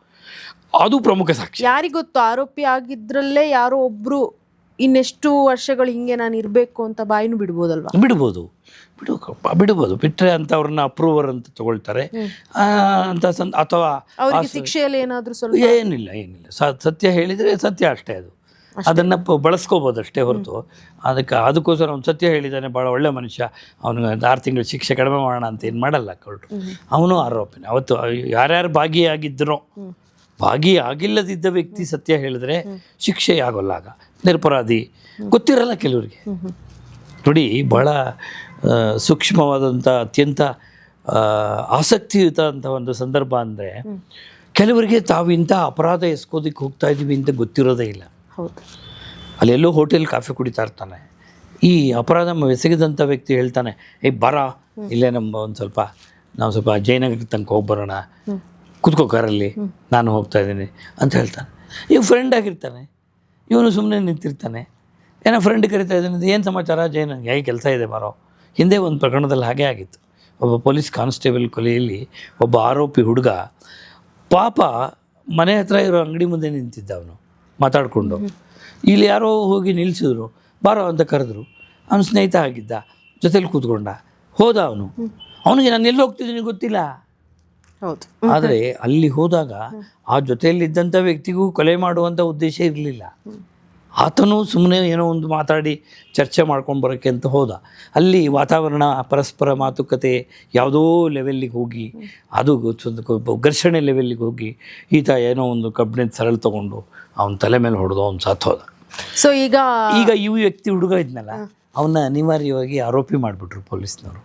ಅದು ಪ್ರಮುಖ ಸಾಕ್ಷಿ. ಯಾರಿಗೊತ್ತು, ಆರೋಪಿ ಆಗಿದ್ರಲ್ಲೇ ಯಾರೋ ಒಬ್ರು ಇನ್ನೆಷ್ಟು ವರ್ಷಗಳು ಹಿಂಗೆ ನಾನು ಇರಬೇಕು ಅಂತ ಬಾಯಿನೂ ಬಿಡ್ಬೋದಲ್ವಾ? ಬಿಡ್ಬೋದು. ಬಿಟ್ಟರೆ ಅಂತ ಅವ್ರನ್ನ ಅಪ್ರೂವರ್ ಅಂತ ತಗೊಳ್ತಾರೆ ಅಂತ ಅಥವಾ ಅವ್ರಿಗೆ ಶಿಕ್ಷೆಯಲ್ಲಿ ಏನಾದರೂ ಸ್ವಲ್ಪ ಏನಿಲ್ಲ ಸತ್ಯ ಹೇಳಿದರೆ ಸತ್ಯ ಅಷ್ಟೇ, ಅದನ್ನು ಬಳಸ್ಕೋಬೋದು ಅಷ್ಟೇ ಹೊರತು ಅದಕ್ಕೋಸ್ಕರ ಅವ್ನು ಸತ್ಯ ಹೇಳಿದ್ದಾನೆ, ಭಾಳ ಒಳ್ಳೆ ಮನುಷ್ಯ, ಅವನಿಗೆ 6 ತಿಂಗಳು ಶಿಕ್ಷೆ ಕಡಿಮೆ ಮಾಡೋಣ ಅಂತ ಏನು ಮಾಡಲ್ಲ ಕೋರ್ಟು. ಅವನು ಆರೋಪಿನೇ. ಅವತ್ತು ಯಾರ್ಯಾರು ಭಾಗಿಯಾಗಿಲ್ಲದಿದ್ದ ವ್ಯಕ್ತಿ ಸತ್ಯ ಹೇಳಿದ್ರೆ ಶಿಕ್ಷೆ ಆಗೋಲ್ಲ, ಆಗ ನಿರಪರಾಧಿ ಗೊತ್ತಿರಲ್ಲ ಕೆಲವರಿಗೆ. ನೋಡಿ, ಭಾಳ ಸೂಕ್ಷ್ಮವಾದಂಥ ಅತ್ಯಂತ ಆಸಕ್ತಿಯುತ ಅಂತ ಒಂದು ಸಂದರ್ಭ ಅಂದರೆ, ಕೆಲವರಿಗೆ ತಾವು ಇಂಥ ಅಪರಾಧ ಎಸ್ಕೋದಕ್ಕೆ ಹೋಗ್ತಾ ಇದ್ದೀವಿ ಅಂತ ಗೊತ್ತಿರೋದೇ ಇಲ್ಲ. ಅಲ್ಲೆಲ್ಲೋ ಹೋಟೆಲ್ ಕಾಫಿ ಕುಡಿತಾ ಇರ್ತಾನೆ, ಈ ಅಪರಾಧ ಎಸಗಿದಂಥ ವ್ಯಕ್ತಿ ಹೇಳ್ತಾನೆ, ಬರ ಇಲ್ಲೇ ನಾವು ಸ್ವಲ್ಪ ಜಯನಗರ ತನಕ ಹೋಗಿ ಬರೋಣ, ಕುತ್ಕೋ ಕಾರಲ್ಲಿ, ನಾನು ಹೋಗ್ತಾ ಇದ್ದೀನಿ ಅಂತ ಹೇಳ್ತಾನೆ. ಫ್ರೆಂಡ್ ಆಗಿರ್ತಾನೆ, ಇವನು ಸುಮ್ಮನೆ ನಿಂತಿರ್ತಾನೆ. ಏನೋ ಫ್ರೆಂಡ್ ಕರಿತಾ ಇದ್ದಾನೆ, ಏನು ಸಮಾಚಾರ ಜಯನಂಗೆ, ಹೇಗೆ ಕೆಲಸ ಇದೆ ಬಾರೋ. ಹಿಂದೆ ಒಂದು ಪ್ರಕರಣದಲ್ಲಿ ಹಾಗೆ ಆಗಿತ್ತು. ಒಬ್ಬ ಪೊಲೀಸ್ ಕಾನ್ಸ್ಟೇಬಲ್ ಕೊಲೆಯಲ್ಲಿ ಒಬ್ಬ ಆರೋಪಿ ಹುಡುಗ ಪಾಪ ಮನೆ ಹತ್ರ ಇರೋ ಅಂಗಡಿ ಮುಂದೆ ನಿಂತಿದ್ದ, ಅವನು ಮಾತಾಡಿಕೊಂಡು. ಇಲ್ಲಿ ಯಾರೋ ಹೋಗಿ ನಿಲ್ಲಿಸಿದ್ರು, ಬಾರೋ ಅಂತ ಕರೆದ್ರು. ಅವನು ಸ್ನೇಹಿತ ಆಗಿದ್ದ, ಜೊತೆಲಿ ಕೂತ್ಕೊಂಡ, ಹೋದ. ಅವನಿಗೆ ನಾನು ಎಲ್ಲಿ ಹೋಗ್ತಿದ್ದೀನಿ ಗೊತ್ತಿಲ್ಲ. ಹೌದು. ಆದರೆ ಅಲ್ಲಿ ಹೋದಾಗ ಆ ಜೊತೆಯಲ್ಲಿದ್ದಂಥ ವ್ಯಕ್ತಿಗೂ ಕೊಲೆ ಮಾಡುವಂಥ ಉದ್ದೇಶ ಇರಲಿಲ್ಲ. ಆತನೂ ಸುಮ್ಮನೆ ಏನೋ ಒಂದು ಮಾತಾಡಿ ಚರ್ಚೆ ಮಾಡ್ಕೊಂಡು ಬರೋಕ್ಕೆ ಅಂತ ಹೋದ. ಅಲ್ಲಿ ವಾತಾವರಣ, ಪರಸ್ಪರ ಮಾತುಕತೆ ಯಾವುದೋ ಲೆವೆಲ್ಲಿಗೆ ಹೋಗಿ, ಅದು ಘರ್ಷಣೆ ಲೆವೆಲ್ಲಿಗೆ ಹೋಗಿ, ಈತ ಏನೋ ಒಂದು ಕಬ್ಬಿಣದ ಸರಳು ತೊಗೊಂಡು ಅವನ ತಲೆ ಮೇಲೆ ಹೊಡೆದು ಅವ್ನು ಸತ್ತೋದ. ಸೊ ಈಗ ಈ ವ್ಯಕ್ತಿ ಹುಡುಗ ಇದ್ನಲ್ಲ, ಅವನ್ನ ಅನಿವಾರ್ಯವಾಗಿ ಆರೋಪಿ ಮಾಡಿಬಿಟ್ರು ಪೊಲೀಸ್ನವರು.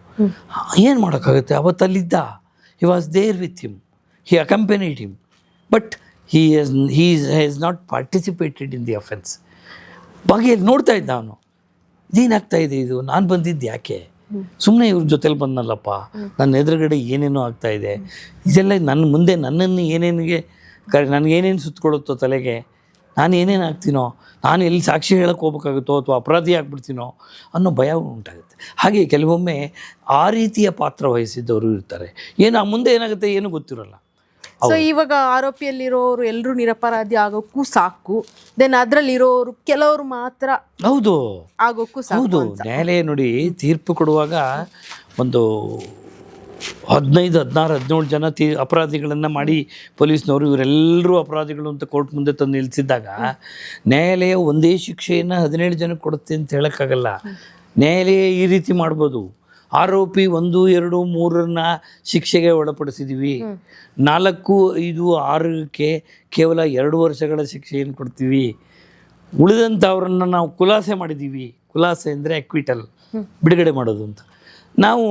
ಏನು ಮಾಡೋಕ್ಕಾಗುತ್ತೆ, ಅವತ್ತಲ್ಲಿದ್ದ. He was there with him. He accompanied him. But he has not participated in the offense. ಬಾಗಿಯಲ್ಲಿ ನೋಡ್ತಾ ಇದ್ದ ಅವನು, ಇದೇನಾಗ್ತಾ ಇದೆ, ಇದು ನಾನು ಬಂದಿದ್ದು ಯಾಕೆ, ಸುಮ್ಮನೆ ಇವ್ರ ಜೊತೆಲಿ ಬಂದಲ್ಲಪ್ಪ, ನನ್ನ ಎದುರುಗಡೆ ಏನೇನೋ ಆಗ್ತಾ ಇದೆ, ಇದೆಲ್ಲ ನನ್ನ ಮುಂದೆ ನನ್ನನ್ನು ನನಗೇನೇನು ಸುತ್ತಕೊಳ್ಳುತ್ತೋ ತಲೆಗೆ, ನಾನು ಏನೇನು ಆಗ್ತೀನೋ, ನಾನು ಎಲ್ಲಿ ಸಾಕ್ಷಿ ಹೇಳಕ್ಕೆ ಹೋಗ್ಬೇಕಾಗುತ್ತೋ ಅಥವಾ ಅಪರಾಧಿ ಆಗ್ಬಿಡ್ತೀನೋ ಅನ್ನೋ ಭಯ ಉಂಟಾಗುತ್ತೆ. ಹಾಗೆ ಕೆಲವೊಮ್ಮೆ ಆ ರೀತಿಯ ಪಾತ್ರ ವಹಿಸಿದ್ದವರು ಇರ್ತಾರೆ. ಆ ಮುಂದೆ ಏನಾಗುತ್ತೆ ಏನೂ ಗೊತ್ತಿರೋಲ್ಲ. ಸೊ ಇವಾಗ ಆರೋಪಿಯಲ್ಲಿರೋರು ಎಲ್ಲರೂ ನಿರಪರಾಧಿ ಆಗೋಕ್ಕೂ ಸಾಕು, ದೆನ್ ಅದರಲ್ಲಿರೋರು ಕೆಲವರು ಮಾತ್ರ ಹೌದು ಆಗೋಕ್ಕೂ ಸಾಕು. ಹೌದು, ನ್ಯಾಯಾಲಯ ನೋಡಿ ತೀರ್ಪು ಕೊಡುವಾಗ ಒಂದು 15, 16, 17 ಜನ ಅಪರಾಧಿಗಳನ್ನು ಮಾಡಿ ಪೊಲೀಸ್ನವರು ಇವರೆಲ್ಲರೂ ಅಪರಾಧಿಗಳು ಅಂತ ಕೋರ್ಟ್ ಮುಂದೆ ತಂದು ನಿಲ್ಲಿಸಿದಾಗ ನ್ಯಾಯಾಲಯ ಒಂದೇ ಶಿಕ್ಷೆಯನ್ನು 17 ಜನಕ್ಕೆ ಕೊಡುತ್ತೆ ಅಂತ ಹೇಳೋಕ್ಕಾಗಲ್ಲ. ನ್ಯಾಯಾಲಯ ಈ ರೀತಿ ಮಾಡ್ಬೋದು, ಆರೋಪಿ 1, 2, 3 ಶಿಕ್ಷೆಗೆ ಒಳಪಡಿಸಿದ್ದೀವಿ, 4, 5, 6ಕ್ಕೆ ಕೇವಲ 2 ವರ್ಷಗಳ ಶಿಕ್ಷೆಯನ್ನು ಕೊಡ್ತೀವಿ, ಉಳಿದಂಥವ್ರನ್ನ ನಾವು ಖುಲಾಸೆ ಮಾಡಿದ್ದೀವಿ. ಖುಲಾಸೆ ಅಂದರೆ ಅಕ್ವಿಟಲ್, ಬಿಡುಗಡೆ ಮಾಡೋದು ಅಂತ. ನಾವು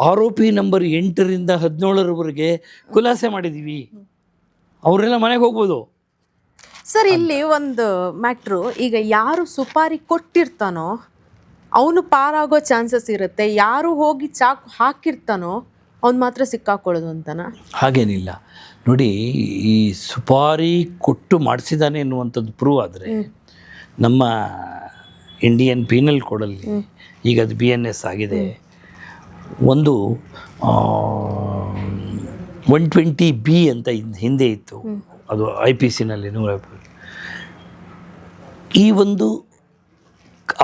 ಆರೋಪಿ ನಂಬರ್ 8ರಿಂದ 17ರವರೆಗೆ ಖುಲಾಸೆ ಮಾಡಿದ್ದೀವಿ, ಅವರೆಲ್ಲ ಮನೆಗೆ ಹೋಗ್ಬೋದು. ಸರ್, ಇಲ್ಲಿ ಒಂದು ಮ್ಯಾಟ್ರು, ಈಗ ಯಾರು ಸುಪಾರಿ ಕೊಟ್ಟಿರ್ತಾನೋ ಅವನು ಪಾರಾಗೋ ಚಾನ್ಸಸ್ ಇರುತ್ತೆ, ಯಾರು ಹೋಗಿ ಚಾಕು ಹಾಕಿರ್ತಾನೋ ಅವ್ನು ಮಾತ್ರ ಸಿಕ್ಕಾಕೊಳ್ಳೋದು ಅಂತನಾ? ಹಾಗೇನಿಲ್ಲ ನೋಡಿ, ಈ ಸುಪಾರಿ ಕೊಟ್ಟು ಮಾಡಿಸಿದಾನೆ ಎನ್ನುವಂಥದ್ದು ಪ್ರೂವ್ ಆದರೆ ನಮ್ಮ ಇಂಡಿಯನ್ ಪೀನಲ್ ಕೋಡಲ್ಲಿ, ಈಗ ಅದು BNS ಆಗಿದೆ, ಒಂದು 120B ಅಂತ ಹಿಂದೆ ಇತ್ತು, ಅದು IPCನಲ್ಲಿ 150. ಈ ಒಂದು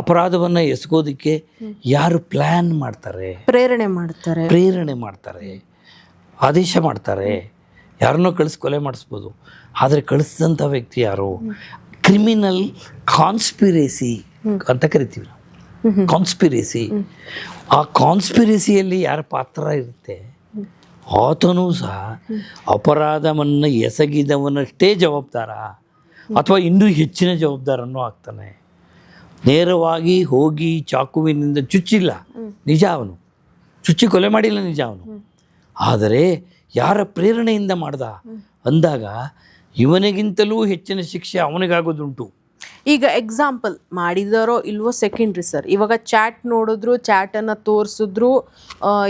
ಅಪರಾಧವನ್ನು ಎಸಗೋದಕ್ಕೆ ಯಾರು ಪ್ಲ್ಯಾನ್ ಮಾಡ್ತಾರೆ, ಪ್ರೇರಣೆ ಮಾಡ್ತಾರೆ, ಆದೇಶ ಮಾಡ್ತಾರೆ, ಯಾರನ್ನೋ ಕೊಲೆ ಮಾಡಿಸ್ಬೋದು. ಆದರೆ ಕಳಿಸಿದಂಥ ವ್ಯಕ್ತಿ ಯಾರು, ಕ್ರಿಮಿನಲ್ ಕಾನ್ಸ್ಪಿರೇಸಿ ಅಂತ ಕರಿತೀವಿ ನಾವು. ಕಾನ್ಸ್ಪಿರೇಸಿ, ಆ ಕಾನ್ಸ್ಪಿರೇಸಿಯಲ್ಲಿ ಯಾರ ಪಾತ್ರ ಇರುತ್ತೆ, ಆತನೂ ಸಹ ಅಪರಾಧವನ್ನು ಎಸಗಿದವನಷ್ಟೇ ಜವಾಬ್ದಾರ ಅಥವಾ ಇನ್ನೂ ಹೆಚ್ಚಿನ ಜವಾಬ್ದಾರನೂ ಆಗ್ತಾನೆ. ನೇರವಾಗಿ ಹೋಗಿ ಚಾಕುವಿನಿಂದ ಚುಚ್ಚಿಲ್ಲ ನಿಜ, ಅವನು ಚುಚ್ಚಿ ಕೊಲೆ ಮಾಡಿಲ್ಲ ನಿಜ ಅವನು, ಆದರೆ ಯಾರ ಪ್ರೇರಣೆಯಿಂದ ಮಾಡ್ದ ಅಂದಾಗ ಇವನಿಗಿಂತಲೂ ಹೆಚ್ಚಿನ ಶಿಕ್ಷೆ ಅವನಿಗಾಗೋದುಂಟು. ಈಗ ಎಕ್ಸಾಂಪಲ್ ಮಾಡಿದಾರೋ ಇಲ್ವೋ ಸೆಕೆಂಡ್ರಿ ಸರ್. ಇವಾಗ ಚಾಟ್ ನೋಡಿದ್ರು, ಚಾಟನ್ನು ತೋರಿಸಿದ್ರು,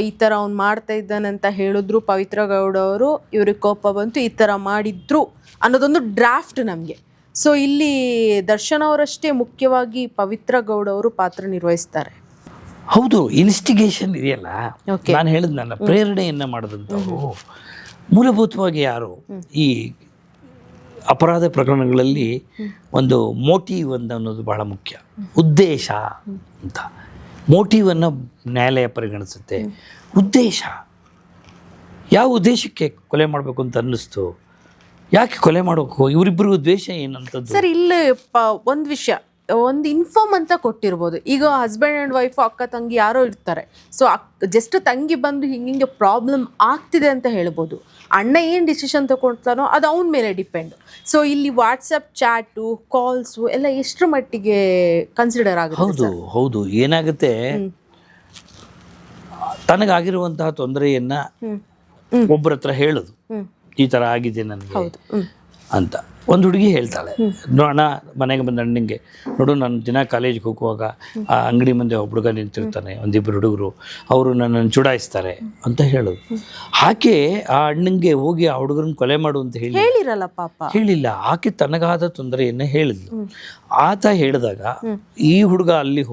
ಈ ಥರ ಅವ್ನು ಮಾಡ್ತಾ ಇದ್ದಾನೆ ಅಂತ ಹೇಳಿದ್ರು ಪವಿತ್ರ ಗೌಡ ಅವರು, ಇವ್ರಿಗೆ ಕೋಪ ಬಂತು, ಈ ಥರ ಮಾಡಿದ್ರು ಅನ್ನೋದೊಂದು ಡ್ರಾಫ್ಟ್ ನಮಗೆ. ಸೊ ಇಲ್ಲಿ ದರ್ಶನ್ ಅವರಷ್ಟೇ ಮುಖ್ಯವಾಗಿ ಪವಿತ್ರ ಗೌಡ ಅವರು ಪಾತ್ರ ನಿರ್ವಹಿಸ್ತಾರೆ. ಹೌದು, ಇನ್ಸ್ಟಿಗೇಷನ್ ಇದೆಯಲ್ಲ, Okay. ನಾನು ಹೇಳಿದ್ನಲ್ಲ, ಪ್ರೇರಣೆಯನ್ನು ಮಾಡಿದಂಥವ್ರು ಮೂಲಭೂತವಾಗಿ ಯಾರು ಈ ಅಪರಾಧ ಪ್ರಕರಣಗಳಲ್ಲಿ ಒಂದು ಮೋಟಿವ್ ಅನ್ನೋದು ಬಹಳ ಮುಖ್ಯ. ಉದ್ದೇಶ ಅಂತ ಮೋಟಿವನ್ನು ನ್ಯಾಯಾಲಯ ಪರಿಗಣಿಸುತ್ತೆ. ಉದ್ದೇಶ, ಯಾವ ಉದ್ದೇಶಕ್ಕೆ ಕೊಲೆ ಮಾಡಬೇಕು ಅಂತ ಅನ್ನಿಸ್ತು, ಯಾಕೆ ಕೊಲೆ ಮಾಡಬೇಕು, ಇವರಿಬ್ಬರಿಗೂ ದ್ವೇಷ ಏನಂತದ್ದು. ಸರ್ ಇಲ್ಲಿ ಒಂದು ವಿಷಯ, ಒಂದು ಇನ್ಫಾರ್ಮ್ ಅಂತ ಕೊಟ್ಟಿರ್ಬೋದು. ಈಗ ಹಸ್ಬೆಂಡ್ ಆ್ಯಂಡ್ ವೈಫ್, ಅಕ್ಕ ತಂಗಿ ಯಾರೋ ಇರ್ತಾರೆ. ಸೊ ಜಸ್ಟ್ ತಂಗಿ ಬಂದು ಹಿಂಗೆ ಪ್ರಾಬ್ಲಮ್ ಆಗ್ತಿದೆ ಅಂತ ಹೇಳ್ಬೋದು. ಅಣ್ಣ ಏನು ಡಿಸಿಷನ್ ತಗೊಳ್ತಾನೋ ಅದು ಅವನ ಮೇಲೆ ಡಿಪೆಂಡ್. ಸೊ ಇಲ್ಲಿ ವಾಟ್ಸಪ್ ಚಾಟು, ಕಾಲ್ಸು ಎಲ್ಲ ಎಷ್ಟರ ಮಟ್ಟಿಗೆ ಕನ್ಸಿಡರ್ ಆಗುತ್ತೆ? ಹೌದು ಹೌದು, ಏನಾಗುತ್ತೆ, ತನಗಾಗಿರುವಂತಹ ತೊಂದರೆಯನ್ನ ಒಬ್ಬರ ಹತ್ರ ಹೇಳೋದು, ಈ ಥರ ಆಗಿದೆ ನನಗೆ ಅಂತ. ಒಂದು ಹುಡುಗಿ ಹೇಳ್ತಾಳೆ, ಅಣ್ಣ ಮನೆಗೆ ಬಂದ ಅಣ್ಣಂಗೆ, ನೋಡು ನಾನು ದಿನ ಕಾಲೇಜ್ಗೆ ಹೋಗುವಾಗ ಆ ಅಂಗಡಿ ಮುಂದೆ ಒಬ್ಬ ಹುಡುಗ ನಿಂತಿರ್ತಾನೆ, ಒಂದಿಬ್ಬರು ಹುಡುಗರು, ಅವರು ನನ್ನನ್ನು ಚುಡಾಯಿಸ್ತಾರೆ ಅಂತ ಹೇಳೋದು. ಆಕೆ ಆ ಅಣ್ಣಂಗೆ ಹೋಗಿ ಆ ಹುಡುಗರನ್ನ ಕೊಲೆ ಮಾಡು ಅಂತ ಹೇಳಿರಲ್ಲ ಪಾಪ, ಹೇಳಿಲ್ಲ. ಆಕೆ ತನಗಾದ ತೊಂದರೆಯನ್ನು ಹೇಳಿದ್ಲು. ಆತ ಹೇಳಿದಾಗ ಈ ಹುಡುಗ ಅಲ್ಲಿ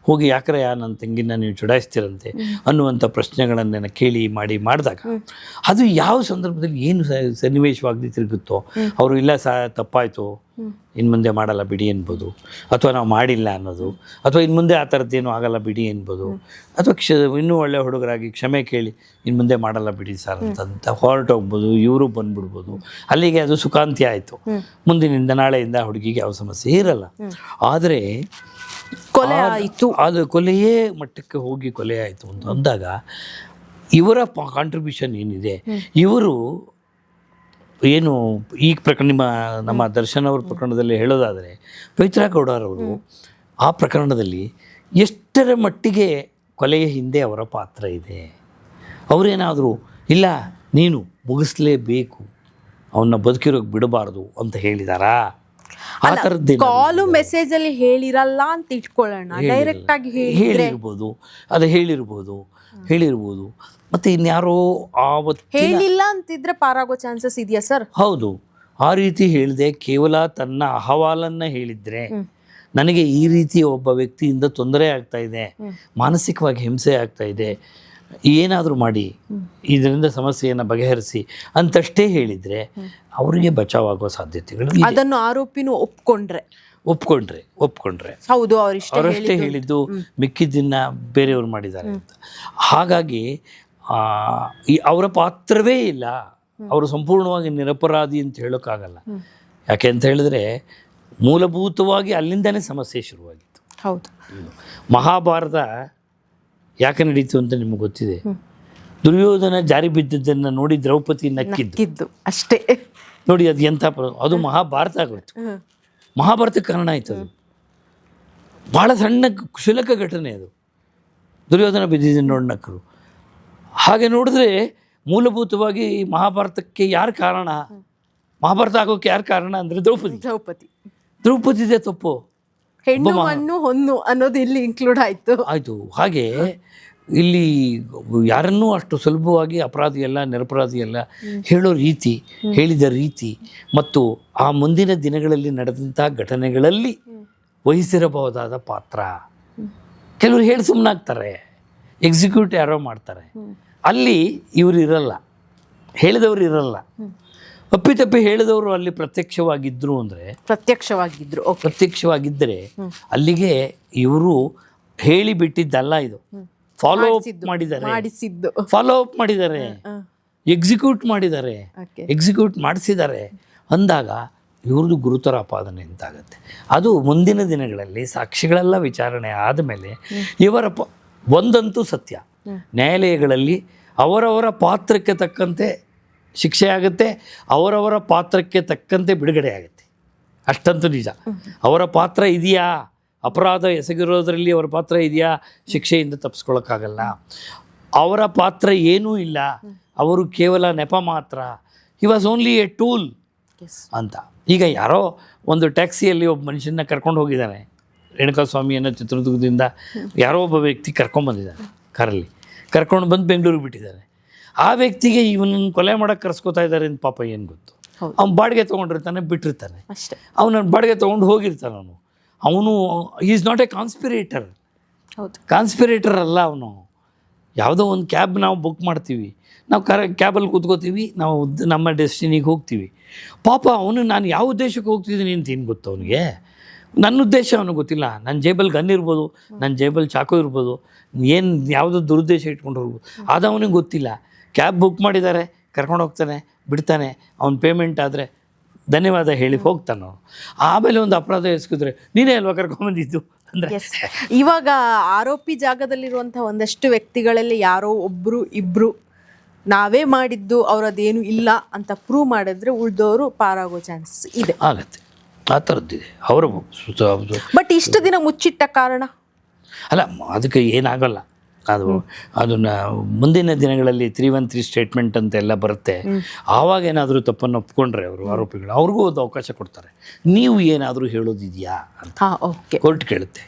ಹೋಗಿ ಯಾಕ್ರೆ ನನ್ನ ತಂಗಿನ ನೀವು ಚುಡಾಯಿಸ್ತೀರಂತೆ ಅನ್ನುವಂಥ ಪ್ರಶ್ನೆಗಳನ್ನೆಲ್ಲ ಕೇಳಿ ಮಾಡಿದಾಗ ಅದು ಯಾವ ಸಂದರ್ಭದಲ್ಲಿ ಏನು ಸನ್ನಿವೇಶವಾಗಿ ತಿರುಗುತ್ತೋ, ಅವರು ಇಲ್ಲ ತಪ್ಪಾಯಿತು, ಇನ್ನು ಮುಂದೆ ಮಾಡಲ್ಲ ಬಿಡಿ ಅನ್ಬೋದು, ಅಥವಾ ನಾವು ಮಾಡಿಲ್ಲ ಅನ್ನೋದು, ಅಥವಾ ಇನ್ನು ಮುಂದೆ ಆ ಥರದ್ದೇನು ಆಗಲ್ಲ ಬಿಡಿ ಅನ್ಬೋದು, ಅಥವಾ ಇನ್ನೂ ಒಳ್ಳೆ ಹುಡುಗರಾಗಿ ಕ್ಷಮೆ ಕೇಳಿ ಇನ್ನು ಮುಂದೆ ಮಾಡಲ್ಲ ಬಿಡಿ ಸರ್ ಅಂತ ಹೊರಟೋಗ್ಬೋದು, ಇವರು ಬಂದ್ಬಿಡ್ಬೋದು. ಅಲ್ಲಿಗೆ ಅದು ಸುಖಾಂತ್ಯ ಆಯಿತು. ಮುಂದಿನಿಂದ ನಾಳೆಯಿಂದ ಹುಡುಗಿಗೆ ಯಾವ ಸಮಸ್ಯೆ ಇರಲ್ಲ. ಆದರೆ ಕೊಲೆ ಆಯಿತು, ಅದು ಕೊಲೆಯೇ ಮಟ್ಟಕ್ಕೆ ಹೋಗಿ ಕೊಲೆ ಆಯಿತು ಅಂತ ಅಂದಾಗ ಇವರ ಕಾಂಟ್ರಿಬ್ಯೂಷನ್ ಏನಿದೆ, ಇವರು ಏನು ಈ ನಮ್ಮ ದರ್ಶನ್ ಅವ್ರ ಪ್ರಕರಣದಲ್ಲಿ ಹೇಳೋದಾದರೆ, ಪವಿತ್ರಾ ಗೌಡರವರು ಆ ಪ್ರಕರಣದಲ್ಲಿ ಎಷ್ಟರ ಮಟ್ಟಿಗೆ ಕೊಲೆಯ ಹಿಂದೆ ಅವರ ಪಾತ್ರ ಇದೆ. ಅವರೇನಾದರೂ ಇಲ್ಲ ನೀನು ಮುಗಿಸ್ಲೇಬೇಕು, ಅವನ್ನ ಬದುಕಿರೋಕೆ ಬಿಡಬಾರ್ದು ಅಂತ ಹೇಳಿದಾರಾ? ಆ ಥರದ್ದೇ ಕಾಲು ಮೆಸೇಜ್ ಅಲ್ಲಿ ಹೇಳಿರಲ್ಲ ಅಂತ ಇಟ್ಕೊಳ್ಳೋಣ, ಡೈರೆಕ್ಟ್ ಆಗಿ ಹೇಳಿರ್ಬೋದು, ಅದು ಹೇಳಿರ್ಬೋದು. ಮತ್ತೆ ಇನ್ಯಾರೋ ಹೇಳಿಲ್ಲ ಅಂತಿದ್ರೆ ಪಾರಾಗೋ ಚಾನ್ಸಸ್ ಇದೆಯಾ ಸರ್? ಹೌದು, ಆ ರೀತಿ ಹೇಳಿದೆ, ಕೇವಲ ತನ್ನ ಅಹವಾಲನ್ನ ಹೇಳಿದ್ರೆ, ನನಗೆ ಈ ರೀತಿ ಒಬ್ಬ ವ್ಯಕ್ತಿಯಿಂದ ತೊಂದರೆ ಆಗ್ತಾ ಇದೆ, ಮಾನಸಿಕವಾಗಿ ಹಿಂಸೆ ಆಗ್ತಾ ಇದೆ, ಏನಾದರೂ ಮಾಡಿ ಇದರಿಂದ ಸಮಸ್ಯೆಯನ್ನು ಬಗೆಹರಿಸಿ ಅಂತಷ್ಟೇ ಹೇಳಿದರೆ ಅವರಿಗೆ ಬಚಾವಾಗುವ ಸಾಧ್ಯತೆಗಳು. ಅದನ್ನು ಆರೋಪಿನೂ ಒಪ್ಕೊಂಡ್ರೆ ಹೌದು, ಅವರಷ್ಟೇ ಹೇಳಿದ್ದು, ಮಿಕ್ಕಿದ್ದನ್ನ ಬೇರೆಯವರು ಮಾಡಿದ್ದಾರೆ ಅಂತ. ಹಾಗಾಗಿ ಅವರ ಪಾತ್ರವೇ ಇಲ್ಲ, ಅವರು ಸಂಪೂರ್ಣವಾಗಿ ನಿರಪರಾಧಿ ಅಂತ ಹೇಳೋಕ್ಕಾಗಲ್ಲ. ಯಾಕೆ ಅಂತ ಹೇಳಿದ್ರೆ ಮೂಲಭೂತವಾಗಿ ಅಲ್ಲಿಂದನೇ ಸಮಸ್ಯೆ ಶುರುವಾಗಿತ್ತು. ಹೌದು, ಮಹಾಭಾರತ ಯಾಕೆ ನಡೀತು ಅಂತ ನಿಮಗೆ ಗೊತ್ತಿದೆ. ದುರ್ಯೋಧನ ಜಾರಿ ಬಿದ್ದದ್ದನ್ನು ನೋಡಿ ದ್ರೌಪದಿ ನಕ್ಕಿದ್ದು ಅಷ್ಟೇ. ನೋಡಿ ಅದು ಎಂಥ ಅದು ಮಹಾಭಾರತ ಆಗೋಯ್ತು. ಮಹಾಭಾರತಕ್ಕೆ ಕಾರಣ ಆಯ್ತು. ಅದು ಭಾಳ ಸಣ್ಣ ಕ್ಷುಲಕ ಘಟನೆ ಅದು. ದುರ್ಯೋಧನ ಬಿದ್ದಿದ್ದನ್ನು ನೋಡಿ ನಕ್ಕರು. ಹಾಗೆ ನೋಡಿದ್ರೆ ಮೂಲಭೂತವಾಗಿ ಮಹಾಭಾರತಕ್ಕೆ ಯಾರು ಕಾರಣ, ಮಹಾಭಾರತ ಆಗೋಕ್ಕೆ ಯಾರು ಕಾರಣ ಅಂದರೆ ದ್ರೌಪದಿದೇ ತಪ್ಪು. ಹೆಣ್ಣು ಹೊನ್ನು ಅನ್ನೋದು ಇಲ್ಲಿ ಇನ್ಕ್ಲೂಡ್ ಆಯ್ತು. ಹಾಗೆ ಇಲ್ಲಿ ಯಾರನ್ನೂ ಅಷ್ಟು ಸುಲಭವಾಗಿ ಅಪರಾಧಿಯಲ್ಲ ನಿರಪರಾಧಿಯಲ್ಲ ಹೇಳೋ ರೀತಿ, ಹೇಳಿದ ರೀತಿ ಮತ್ತು ಆ ಮುಂದಿನ ದಿನಗಳಲ್ಲಿ ನಡೆದಂಥ ಘಟನೆಗಳಲ್ಲಿ ವಹಿಸಿರಬಹುದಾದ ಪಾತ್ರ. ಕೆಲವರು ಹೇಳಿ ಸುಮ್ಮನಾಗ್ತಾರೆ, ಎಕ್ಸಿಕ್ಯೂಟ್ ಯಾರೋ ಮಾಡ್ತಾರೆ. ಅಲ್ಲಿ ಇವರು ಇರಲ್ಲ, ಹೇಳಿದವರು ಇರಲ್ಲ. ಅಪ್ಪಿತಪ್ಪಿ ಹೇಳಿದವರು ಅಲ್ಲಿ ಪ್ರತ್ಯಕ್ಷವಾಗಿದ್ದರೆ ಅಲ್ಲಿಗೆ ಇವರು ಹೇಳಿ ಬಿಟ್ಟಿದ್ದಲ್ಲ, ಇದು ಫಾಲೋ ಅಪ್ ಮಾಡಿದ್ದಾರೆ, ಎಕ್ಸಿಕ್ಯೂಟ್ ಮಾಡಿಸಿದ್ದಾರೆ ಅಂದಾಗ ಇವ್ರದ್ದು ಗುರುತರ ಅಪಾದನೆ ಅಂತಾಗತ್ತೆ. ಅದು ಮುಂದಿನ ದಿನಗಳಲ್ಲಿ ಸಾಕ್ಷಿಗಳೆಲ್ಲ ವಿಚಾರಣೆ ಆದಮೇಲೆ ಇವರ ಒಂದಂತೂ ಸತ್ಯ, ನ್ಯಾಯಾಲಯಗಳಲ್ಲಿ ಅವರವರ ಪಾತ್ರಕ್ಕೆ ತಕ್ಕಂತೆ ಶಿಕ್ಷೆ ಆಗುತ್ತೆ, ಅವರವರ ಪಾತ್ರಕ್ಕೆ ತಕ್ಕಂತೆ ಬಿಡುಗಡೆ ಆಗುತ್ತೆ. ಅಷ್ಟಂತೂ ನಿಜ. ಅವರ ಪಾತ್ರ ಇದೆಯಾ, ಅಪರಾಧ ಎಸಗಿರೋದ್ರಲ್ಲಿ ಅವರ ಪಾತ್ರ ಇದೆಯಾ, ಶಿಕ್ಷೆಯಿಂದ ತಪ್ಪಿಸ್ಕೊಳ್ಳೋಕ್ಕಾಗಲ್ಲ. ಅವರ ಪಾತ್ರ ಏನೂ ಇಲ್ಲ, ಅವರು ಕೇವಲ ನೆಪ ಮಾತ್ರ. He was only A tool ಅಂತ. ಈಗ ಯಾರೋ ಒಂದು ಟ್ಯಾಕ್ಸಿಯಲ್ಲಿ ಒಬ್ಬ ಮನುಷ್ಯನ ಕರ್ಕೊಂಡು ಹೋಗಿದ್ದಾನೆ, ರೇಣುಕಾಸ್ವಾಮಿಯನ್ನು ಚಿತ್ರದುರ್ಗದಿಂದ ಯಾರೋ ಒಬ್ಬ ವ್ಯಕ್ತಿ ಕರ್ಕೊಂಡ್ಬಂದಿದ್ದಾನೆ, ಕಾರಲ್ಲಿ ಕರ್ಕೊಂಡು ಬಂದು ಬೆಂಗಳೂರಿಗೆ ಬಿಟ್ಟಿದ್ದಾನೆ. ಆ ವ್ಯಕ್ತಿಗೆ ಇವನನ್ನು ಕೊಲೆ ಮಾಡೋಕ್ಕೆ ಕರ್ಸ್ಕೊತಾ ಇದ್ದಾರೆ ಅಂತ ಪಾಪ ಏನು ಗೊತ್ತು. ಅವ್ನು ಬಾಡಿಗೆ ತೊಗೊಂಡಿರ್ತಾನೆ, ಬಿಟ್ಟಿರ್ತಾನೆ, ಅವನ ಬಾಡಿಗೆ ತೊಗೊಂಡು ಹೋಗಿರ್ತಾನೆ. ಅವನು ಈಸ್ ನಾಟ್ ಎ ಕಾನ್ಸ್ಪಿರೇಟರ್. ಹೌದು. ಕಾನ್ಸ್ಪಿರೇಟರ್ ಅಲ್ಲ ಅವನು. ಯಾವುದೋ ಒಂದು ಕ್ಯಾಬ್ ನಾವು ಬುಕ್ ಮಾಡ್ತೀವಿ, ನಾವು ಕ್ಯಾಬಲ್ಲಿ ಕೂತ್ಕೋತೀವಿ, ನಾವು ನಮ್ಮ ಡೆಸ್ಟಿನಿಗೆ ಹೋಗ್ತೀವಿ. ಪಾಪ ಅವನು ನಾನು ಯಾವ ಉದ್ದೇಶಕ್ಕೆ ಹೋಗ್ತಿದ್ದೀನಿ ಅಂತ ಏನು ಗೊತ್ತು ಅವನಿಗೆ? ನನ್ನ ಉದ್ದೇಶ ಅವನಿಗೆ ಗೊತ್ತಿಲ್ಲ. ನನ್ನ ಜೇಬಲ್ಲಿ ಗನ್ ಇರ್ಬೋದು, ನನ್ನ ಜೇಬಲ್ಲಿ ಚಾಕು ಇರ್ಬೋದು, ಏನು ಯಾವುದೋ ದುರುದ್ದೇಶ ಇಟ್ಕೊಂಡು ಹೋಗ್ಬೋದು, ಅದು ಅವನಿಗೆ ಗೊತ್ತಿಲ್ಲ. ಕ್ಯಾಬ್ ಬುಕ್ ಮಾಡಿದ್ದಾರೆ, ಕರ್ಕೊಂಡು ಹೋಗ್ತಾನೆ, ಬಿಡ್ತಾನೆ, ಅವ್ನ ಪೇಮೆಂಟ್ ಆದರೆ ಧನ್ಯವಾದ ಹೇಳಿ ಹೋಗ್ತಾನೆ ಅವನು. ಆಮೇಲೆ ಒಂದು ಅಪರಾಧ ಎಸ್ಕಿದ್ರೆ ನೀನೇ ಅಲ್ವಾ ಕರ್ಕೊಂಬಂದಿದ್ದು ಅಂದರೆ. ಇವಾಗ ಆರೋಪಿ ಜಾಗದಲ್ಲಿರುವಂಥ ಒಂದಷ್ಟು ವ್ಯಕ್ತಿಗಳಲ್ಲಿ ಯಾರೋ ಒಬ್ಬರು ಇಬ್ಬರು ನಾವೇ ಮಾಡಿದ್ದು ಅವರದ್ದೇನು ಇಲ್ಲ ಅಂತ ಪ್ರೂವ್ ಮಾಡಿದ್ರೆ ಉಳಿದವರು ಪಾರಾಗೋ ಚಾನ್ಸಸ್ ಇದೆ. ಆಗತ್ತೆ, ಆ ಥರದ್ದಿದೆ ಅವರ. ಬಟ್ ಇಷ್ಟು ದಿನ ಮುಚ್ಚಿಟ್ಟ ಕಾರಣ ಅಲ್ಲ, ಅದಕ್ಕೆ ಏನಾಗಲ್ಲ. ಅದನ್ನ ಮುಂದಿನ ದಿನಗಳಲ್ಲಿ 313 ಸ್ಟೇಟ್ಮೆಂಟ್ ಅಂತೆಲ್ಲ ಬರುತ್ತೆ. ಆವಾಗ ಏನಾದರೂ ತಪ್ಪನ್ನು ಒಪ್ಕೊಂಡ್ರೆ ಅವರು ಆರೋಪಿಗಳು, ಅವ್ರಿಗೂ ಒಂದು ಅವಕಾಶ ಕೊಡ್ತಾರೆ. ನೀವು ಏನಾದರೂ ಹೇಳೋದಿದೆಯಾ ಅಂತ ಕೋರ್ಟ್ ಕೇಳುತ್ತೆ.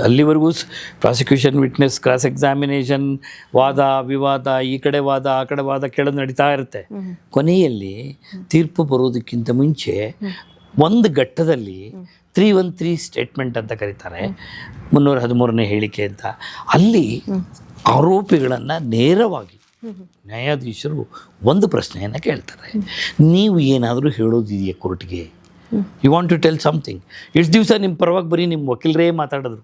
ಅಲ್ಲಿವರೆಗೂ ಪ್ರಾಸಿಕ್ಯೂಷನ್, ವಿಟ್ನೆಸ್, ಕ್ರಾಸ್ ಎಕ್ಸಾಮಿನೇಷನ್, ವಾದ ವಿವಾದ, ಈ ಕಡೆ ವಾದ ಆ ಕಡೆ ವಾದ ಕೇಳೋದು ನಡೀತಾ ಇರುತ್ತೆ. ಕೊನೆಯಲ್ಲಿ ತೀರ್ಪು ಬರೋದಕ್ಕಿಂತ ಮುಂಚೆ ಒಂದು ಘಟ್ಟದಲ್ಲಿ 313 ಸ್ಟೇಟ್ಮೆಂಟ್ ಅಂತ ಕರೀತಾರೆ, 313ನೇ ಹೇಳಿಕೆ ಅಂತ. ಅಲ್ಲಿ ಆರೋಪಿಗಳನ್ನು ನೇರವಾಗಿ ನ್ಯಾಯಾಧೀಶರು ಒಂದು ಪ್ರಶ್ನೆಯನ್ನು ಕೇಳ್ತಾರೆ, ನೀವು ಏನಾದರೂ ಹೇಳೋದಿದೆಯಾ ಕೋರ್ಟ್ಗೆ? You want to tell something. ಇಷ್ಟು ದಿವಸ ನಿಮ್ಮ ಪರವಾಗಿ ಬರೀ ನಿಮ್ಮ ವಕೀಲರೇ ಮಾತಾಡಿದ್ರು.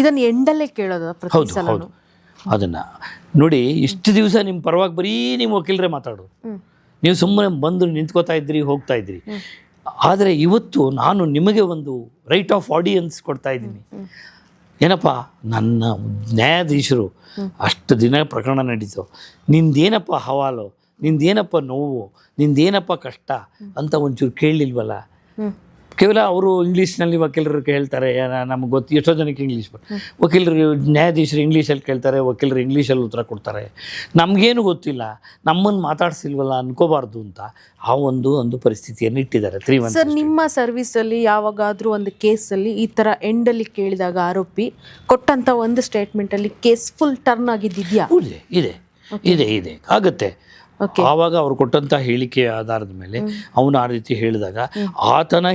ಇದನ್ನು ಎಂಡಲ್ಲೇ ಕೇಳೋದು. ಹೌದು ಹೌದು, ಅದನ್ನು ನೋಡಿ, ಇಷ್ಟು ದಿವಸ ನಿಮ್ಮ ಪರವಾಗಿ ಬರೀ ನಿಮ್ಮ ವಕೀಲರೇ ಮಾತಾಡೋದು. ನೀವು ಸುಮ್ಮನೆ ಬಂದು ನಿಂತ್ಕೋತಾ ಇದ್ರಿ, ಹೋಗ್ತಾ ಇದ್ರಿ. ಆದರೆ ಇವತ್ತು ನಾನು ನಿಮಗೆ ಒಂದು ರೈಟ್ ಆಫ್ ಆಡಿಯನ್ಸ್ ಕೊಡ್ತಾ ಇದ್ದೀನಿ. ಏನಪ್ಪ, ನನ್ನ ನ್ಯಾಯಾಧೀಶರು ಅಷ್ಟು ದಿನ ಪ್ರಕರಣ ನಡೀತು, ನಿಂದೇನಪ್ಪ ಹವಾಲು, ನಿಂದೇನಪ್ಪ ನೋವು, ನಿಂದೇನಪ್ಪ ಕಷ್ಟ ಅಂತ ಒಂಚೂರು ಕೇಳಲಿಲ್ವಲ್ಲ. ಕೇವಲ ಅವರು ಇಂಗ್ಲೀಷ್ನಲ್ಲಿ ವಕೀಲರು ಕೇಳ್ತಾರೆ, ನಮಗೆ ಗೊತ್ತು. ಎಷ್ಟೋ ಜನಕ್ಕೆ ಇಂಗ್ಲೀಷ್ ವಕೀಲರು, ನ್ಯಾಯಾಧೀಶರು ಇಂಗ್ಲೀಷಲ್ಲಿ ಕೇಳ್ತಾರೆ, ವಕೀಲರು ಇಂಗ್ಲೀಷಲ್ಲಿ ಉತ್ತರ ಕೊಡ್ತಾರೆ. ನಮಗೇನು ಗೊತ್ತಿಲ್ಲ, ನಮ್ಮನ್ನು ಮಾತಾಡ್ಸಿಲ್ವಲ್ಲ ಅನ್ಕೋಬಾರ್ದು ಅಂತ ಆ ಒಂದು ಪರಿಸ್ಥಿತಿಯನ್ನು ಇಟ್ಟಿದ್ದಾರೆ. 313. ಸರ್, ನಿಮ್ಮ ಸರ್ವಿಸಲ್ಲಿ ಯಾವಾಗಾದರೂ ಒಂದು ಕೇಸಲ್ಲಿ ಈ ಥರ ಎಂಡಲ್ಲಿ ಕೇಳಿದಾಗ ಆರೋಪಿ ಕೊಟ್ಟಂಥ ಒಂದು ಸ್ಟೇಟ್ಮೆಂಟಲ್ಲಿ ಕೇಸ್ ಫುಲ್ ಟರ್ನ್ ಆಗಿದ್ದಿದೆಯಾ? ಇದೆ ಇದೆ ಇದೆ ಇದೆ ಆಗುತ್ತೆ. ಆವಾಗ ಅವ್ರು ಕೊಟ್ಟಂಥ ಹೇಳಿಕೆಯ ಆಧಾರದ ಮೇಲೆ ಅವನು ಆ ರೀತಿ ಹೇಳಿದಾಗ ಆತನ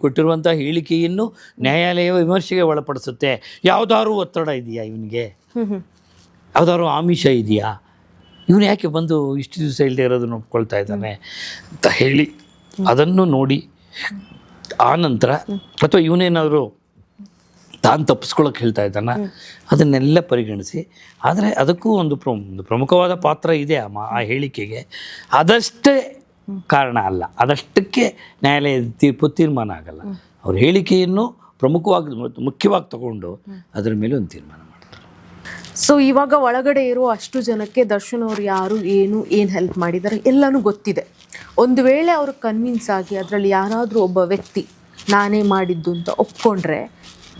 ಕೊಟ್ಟಿರುವಂಥ ಹೇಳಿಕೆಯನ್ನು ನ್ಯಾಯಾಲಯ ವಿಮರ್ಶೆಗೆ ಒಳಪಡಿಸುತ್ತೆ. ಯಾವುದಾದ್ರು ಒತ್ತಡ ಇದೆಯಾ ಇವನಿಗೆ, ಯಾವುದಾದ್ರು ಆಮಿಷ ಇದೆಯಾ, ಇವನು ಯಾಕೆ ಬಂದು ಇಷ್ಟು ದಿವಸ ಇಲ್ಲದೆ ಇರೋದನ್ನು ಒಪ್ಕೊಳ್ತಾ ಇದ್ದಾನೆ ಅಂತ ಹೇಳಿ ಅದನ್ನು ನೋಡಿ ಆ ನಂತರ, ಅಥವಾ ಇವನೇನಾದರೂ ತಾನು ತಪ್ಪಿಸ್ಕೊಳ್ಳೋಕೆ ಹೇಳ್ತಾ ಇದ್ದಾನ, ಅದನ್ನೆಲ್ಲ ಪರಿಗಣಿಸಿ. ಆದರೆ ಅದಕ್ಕೂ ಒಂದು ಪ್ರಮುಖವಾದ ಪಾತ್ರ ಇದೆ ಆ ಹೇಳಿಕೆಗೆ. ಅದಷ್ಟೇ ಕಾರಣ ಅಲ್ಲ, ಅದಷ್ಟಕ್ಕೆ ನ್ಯಾಯಾಲಯದ ತೀರ್ಮಾನ ಆಗಲ್ಲ. ಅವ್ರ ಹೇಳಿಕೆಯನ್ನು ಮುಖ್ಯವಾಗಿ ತಗೊಂಡು ಅದರ ಮೇಲೆ ಒಂದು ತೀರ್ಮಾನ ಮಾಡ್ತಾರೆ. ಸೊ ಇವಾಗ ಒಳಗಡೆ ಇರೋ ಅಷ್ಟು ಜನಕ್ಕೆ ದರ್ಶನ್ ಅವರು ಯಾರು, ಏನು ಹೆಲ್ಪ್ ಮಾಡಿದ್ದಾರೆ ಎಲ್ಲನೂ ಗೊತ್ತಿದೆ. ಒಂದು ವೇಳೆ ಅವರು ಕನ್ವಿನ್ಸ್ ಆಗಿ ಅದರಲ್ಲಿ ಯಾರಾದರೂ ಒಬ್ಬ ವ್ಯಕ್ತಿ ನಾನೇ ಮಾಡಿದ್ದು ಅಂತ ಒಪ್ಕೊಂಡ್ರೆ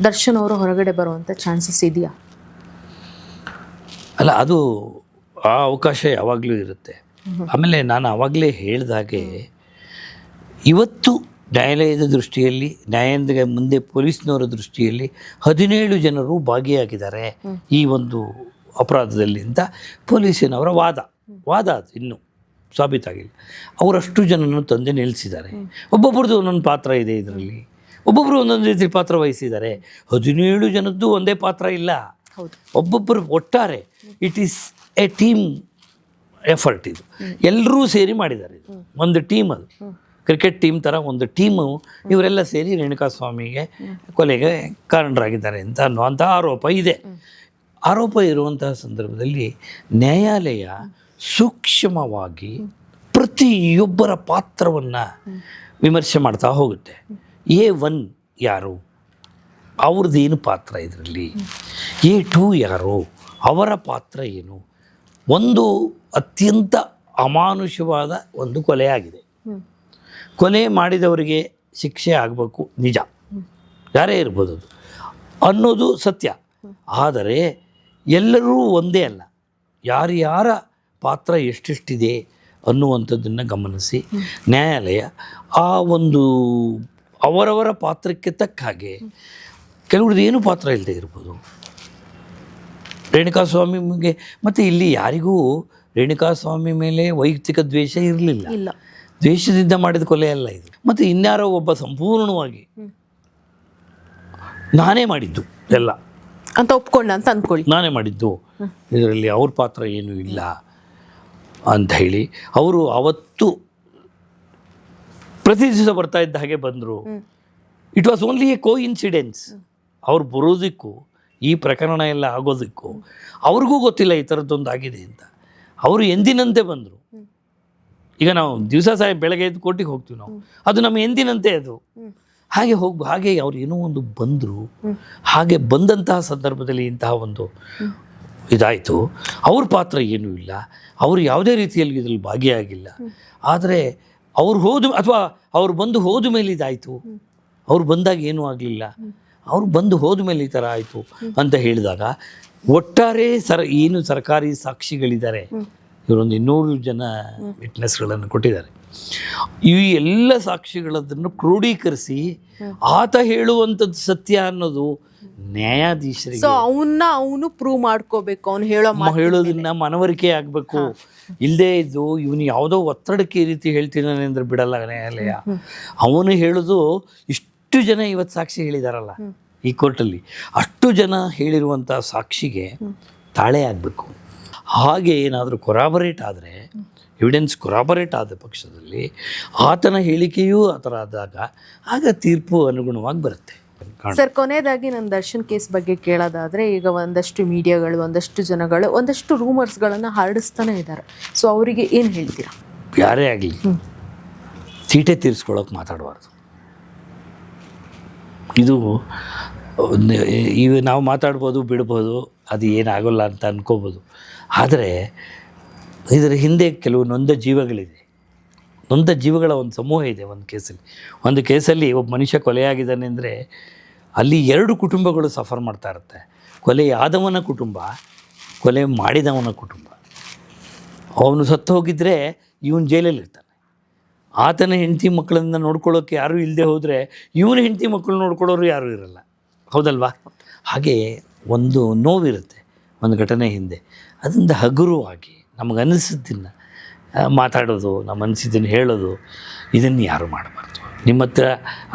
ದರ್ಶನ್ ಅವರು ಹೊರಗಡೆ ಬರುವಂಥ ಚಾನ್ಸಸ್ ಇದೆಯಾ? ಅಲ್ಲ, ಅದು ಆ ಅವಕಾಶ ಯಾವಾಗಲೂ ಇರುತ್ತೆ. ಆಮೇಲೆ ನಾನು ಆವಾಗಲೇ ಹೇಳಿದಾಗೆ, ಇವತ್ತು ನ್ಯಾಯಾಲಯದ ದೃಷ್ಟಿಯಲ್ಲಿ, ನ್ಯಾಯಾಲಯದ ಮುಂದೆ ಪೊಲೀಸ್ನವರ ದೃಷ್ಟಿಯಲ್ಲಿ 17 ಜನರು ಭಾಗಿಯಾಗಿದ್ದಾರೆ ಈ ಒಂದು ಅಪರಾಧದಲ್ಲಿ ಅಂತ ಪೊಲೀಸಿನವರ ವಾದ ಅದು ಇನ್ನೂ ಸಾಬೀತಾಗಿಲ್ಲ. ಅವರಷ್ಟು ಜನರನ್ನು ತಂದೆ ನಿಲ್ಲಿಸಿದ್ದಾರೆ. ಒಬ್ಬೊಬ್ರದ್ದು ಒಂದೊಂದು ಪಾತ್ರ ಇದೆ ಇದರಲ್ಲಿ, ಒಬ್ಬೊಬ್ಬರು ಒಂದೊಂದು ರೀತಿ ಪಾತ್ರ ವಹಿಸಿದ್ದಾರೆ. 17 ಜನದ್ದು ಒಂದೇ ಪಾತ್ರ ಇಲ್ಲ, ಒಬ್ಬೊಬ್ಬರು ಒಟ್ಟಾರೆ. It is A team effort. ಇದು ಎಲ್ಲರೂ ಸೇರಿ ಮಾಡಿದ್ದಾರೆ. ಇದು ಒಂದು ಟೀಮ್, ಅದು ಕ್ರಿಕೆಟ್ ಟೀಮ್ ಥರ ಒಂದು ಟೀಮು. ಇವರೆಲ್ಲ ಸೇರಿ ರೇಣುಕಾಸ್ವಾಮಿಗೆ ಕೊಲೆಗೆ ಕಾರಣರಾಗಿದ್ದಾರೆ ಅನ್ನುವಂಥ ಆರೋಪ ಇದೆ. ಆರೋಪ ಇರುವಂತಹ ಸಂದರ್ಭದಲ್ಲಿ ನ್ಯಾಯಾಲಯ ಸೂಕ್ಷ್ಮವಾಗಿ ಪ್ರತಿಯೊಬ್ಬರ ಪಾತ್ರವನ್ನು ವಿಮರ್ಶೆ ಮಾಡ್ತಾ ಹೋಗುತ್ತೆ. A1 ಯಾರು, ಅವ್ರದ್ದೇನು ಪಾತ್ರ ಇದರಲ್ಲಿ, A2 ಯಾರು, ಅವರ ಪಾತ್ರ ಏನು. ಒಂದು ಅತ್ಯಂತ ಅಮಾನುಷವಾದ ಒಂದು ಕೊಲೆ ಆಗಿದೆ. ಕೊಲೆ ಮಾಡಿದವರಿಗೆ ಶಿಕ್ಷೆ ಆಗಬೇಕು, ನಿಜ, ಯಾರೇ ಇರ್ಬೋದು ಅದು ಅನ್ನೋದು ಸತ್ಯ. ಆದರೆ ಎಲ್ಲರೂ ಒಂದೇ ಅಲ್ಲ, ಯಾರ್ಯಾರ ಪಾತ್ರ ಎಷ್ಟೆಷ್ಟಿದೆ ಅನ್ನುವಂಥದ್ದನ್ನು ಗಮನಿಸಿ ನ್ಯಾಯಾಲಯ ಆ ಒಂದು ಅವರವರ ಪಾತ್ರಕ್ಕೆ ತಕ್ಕ ಹಾಗೆ, ಕೆಲವ್ರದ್ದು ಏನು ಪಾತ್ರ ಇಲ್ಲದೆ ಇರ್ಬೋದು. ರೇಣುಕಾಸ್ವಾಮಿಗೆ ಮತ್ತು ಇಲ್ಲಿ ಯಾರಿಗೂ ರೇಣುಕಾಸ್ವಾಮಿ ಮೇಲೆ ವೈಯಕ್ತಿಕ ದ್ವೇಷ ಇರಲಿಲ್ಲ, ದ್ವೇಷದಿಂದ ಮಾಡಿದ ಕೊಲೆ ಅಲ್ಲ ಇದು. ಮತ್ತು ಇನ್ಯಾರೋ ಒಬ್ಬ ಸಂಪೂರ್ಣವಾಗಿ ನಾನೇ ಮಾಡಿದ್ದು ಎಲ್ಲ ಅಂತ ಒಪ್ಕೊಂಡ ಅಂತ ಅಂದ್ಕೊಳ್ಳಿ. ನಾನೇ ಮಾಡಿದ್ದು, ಇದರಲ್ಲಿ ಅವ್ರ ಪಾತ್ರ ಏನೂ ಇಲ್ಲ ಅಂತ ಹೇಳಿ ಅವರು ಅವತ್ತು ಪ್ರತಿ ದಿವಸ ಬರ್ತಾ ಇದ್ದ ಹಾಗೆ ಬಂದರು. It was only a coincidence. ಅವ್ರು ಬರೋದಕ್ಕೂ ಈ ಪ್ರಕರಣ ಎಲ್ಲ ಆಗೋದಕ್ಕೂ ಅವ್ರಿಗೂ ಗೊತ್ತಿಲ್ಲ ಈ ಥರದ್ದೊಂದು ಆಗಿದೆ ಅಂತ. ಅವರು ಎಂದಿನಂತೆ ಬಂದರು. ಈಗ ನಾವು ದಿವಸ ಬೆಳಗ್ಗೆ ಎದ್ದು ಕೋರ್ಟಿಗೆ ಹೋಗ್ತೀವಿ ನಾವು, ಅದು ನಮ್ಮ ಎಂದಿನಂತೆ ಅದು. ಹಾಗೆ ಅವ್ರು ಏನೋ ಒಂದು ಬಂದರು. ಹಾಗೆ ಬಂದಂತಹ ಸಂದರ್ಭದಲ್ಲಿ ಇಂತಹ ಒಂದು ಇದಾಯಿತು. ಅವ್ರ ಪಾತ್ರ ಏನೂ ಇಲ್ಲ, ಅವರು ಯಾವುದೇ ರೀತಿಯಲ್ಲಿ ಇದರಲ್ಲಿ ಭಾಗಿಯಾಗಿಲ್ಲ. ಆದರೆ ಅವ್ರು ಅಥವಾ ಅವ್ರು ಬಂದು ಹೋದ ಮೇಲೆ ಇದಾಯಿತು, ಅವ್ರು ಬಂದಾಗ ಏನೂ ಆಗಲಿಲ್ಲ, ಅವ್ರು ಬಂದು ಹೋದ ಮೇಲೆ ಈ ಥರ ಆಯಿತು ಅಂತ ಹೇಳಿದಾಗ ಒಟ್ಟಾರೆ ಏನು ಸರ್ಕಾರಿ ಸಾಕ್ಷಿಗಳಿದ್ದಾರೆ, ಇವರೊಂದು 200 ಜನ ವಿಟ್ನೆಸ್ಗಳನ್ನು ಕೊಟ್ಟಿದ್ದಾರೆ. ಈ ಎಲ್ಲ ಸಾಕ್ಷಿಗಳದನ್ನು ಕ್ರೋಢೀಕರಿಸಿ ಆತ ಹೇಳುವಂಥದ್ದು ಸತ್ಯ ಅನ್ನೋದು ನ್ಯಾಯಾಧೀಶರಿಗೆ ಅವನು ಪ್ರೂವ್ ಮಾಡ್ಕೋಬೇಕು. ಅವ್ನು ಹೇಳೋದನ್ನ ಮನವರಿಕೆ ಆಗಬೇಕು. ಇಲ್ಲದೆ ಇದ್ದು ಇವನು ಯಾವುದೋ ಒತ್ತಡಕ್ಕೆ ಈ ರೀತಿ ಹೇಳ್ತಿದ್ದಾನೆ ಅಂದರೆ ಬಿಡಲ್ಲ ನ್ಯಾಯಾಲಯ. ಅವನು ಹೇಳೋದು ಇಷ್ಟು ಜನ ಇವತ್ತು ಸಾಕ್ಷಿ ಹೇಳಿದಾರಲ್ಲ ಈ ಕೋರ್ಟಲ್ಲಿ, ಅಷ್ಟು ಜನ ಹೇಳಿರುವಂಥ ಸಾಕ್ಷಿಗೆ ತಾಳೆ ಆಗಬೇಕು. ಹಾಗೆ ಏನಾದರೂ ಕೊರಾಬರೇಟ್ ಆದರೆ, ಎವಿಡೆನ್ಸ್ ಕೊರಾಬರೇಟ್ ಆದ ಪಕ್ಷದಲ್ಲಿ ಆತನ ಹೇಳಿಕೆಯೂ ಆ ಥರ ಆದಾಗ ಆಗ ತೀರ್ಪು ಅನುಗುಣವಾಗಿ ಬರುತ್ತೆ. ಸರ್, ಕೊನೆಯದಾಗಿ ನನ್ನ ದರ್ಶನ್ ಕೇಸ್ ಬಗ್ಗೆ ಕೇಳೋದಾದರೆ, ಈಗ ಒಂದಷ್ಟು ಮೀಡಿಯಾಗಳು, ಒಂದಷ್ಟು ಜನಗಳು ಒಂದಷ್ಟು ರೂಮರ್ಸ್ಗಳನ್ನು ಹರಡಿಸ್ತಾನೆ ಇದ್ದಾರೆ. ಸೊ ಅವರಿಗೆ ಏನು ಹೇಳ್ತೀರಾ? ಯಾರೇ ಆಗಲಿ ತೀಟೆ ತೀರಿಸ್ಕೊಳ್ಳೋಕೆ ಮಾತಾಡಬಾರ್ದು. ಇದು ನಾವು ಮಾತಾಡ್ಬೋದು, ಬಿಡ್ಬೋದು, ಅದು ಏನಾಗೋಲ್ಲ ಅಂತ ಅನ್ಕೋಬೋದು. ಆದರೆ ಇದರ ಹಿಂದೆ ಕೆಲವು ನೊಂದ ಜೀವಗಳ ಒಂದು ಸಮೂಹ ಇದೆ. ಒಂದು ಕೇಸಲ್ಲಿ ಒಬ್ಬ ಮನುಷ್ಯ ಕೊಲೆಯಾಗಿದ್ದಾನೆ ಅಂದರೆ ಅಲ್ಲಿ 2 ಕುಟುಂಬಗಳು ಸಫರ್ ಮಾಡ್ತಾ ಇರುತ್ತೆ. ಕೊಲೆಯಾದವನ ಕುಟುಂಬ, ಕೊಲೆ ಮಾಡಿದವನ ಕುಟುಂಬ. ಅವನು ಸತ್ತು ಹೋಗಿದ್ದರೆ ಇವನು ಜೈಲಲ್ಲಿರ್ತಾನೆ. ಆತನ ಹೆಂಡತಿ ಮಕ್ಕಳನ್ನು ನೋಡ್ಕೊಳ್ಳೋಕ್ಕೆ ಯಾರೂ ಇಲ್ಲದೆ ಹೋದರೆ ಇವನ ಹೆಂಡತಿ ಮಕ್ಕಳು ನೋಡ್ಕೊಳ್ಳೋರು ಯಾರೂ ಇರಲ್ಲ, ಹೌದಲ್ವಾ? ಹಾಗೆ ಒಂದು ನೋವಿರುತ್ತೆ ಒಂದು ಘಟನೆ ಹಿಂದೆ. ಅದರಿಂದ ಹಗುರವಾಗಿ ನಮಗನ್ನಿಸಿದ್ದನ್ನು ಮಾತಾಡೋದು, ನಮ್ಮ ಅನಿಸಿದ್ದನ್ನು ಹೇಳೋದು, ಇದನ್ನು ಯಾರು ಮಾಡಬಾರ್ದು. ನಿಮ್ಮ ಹತ್ರ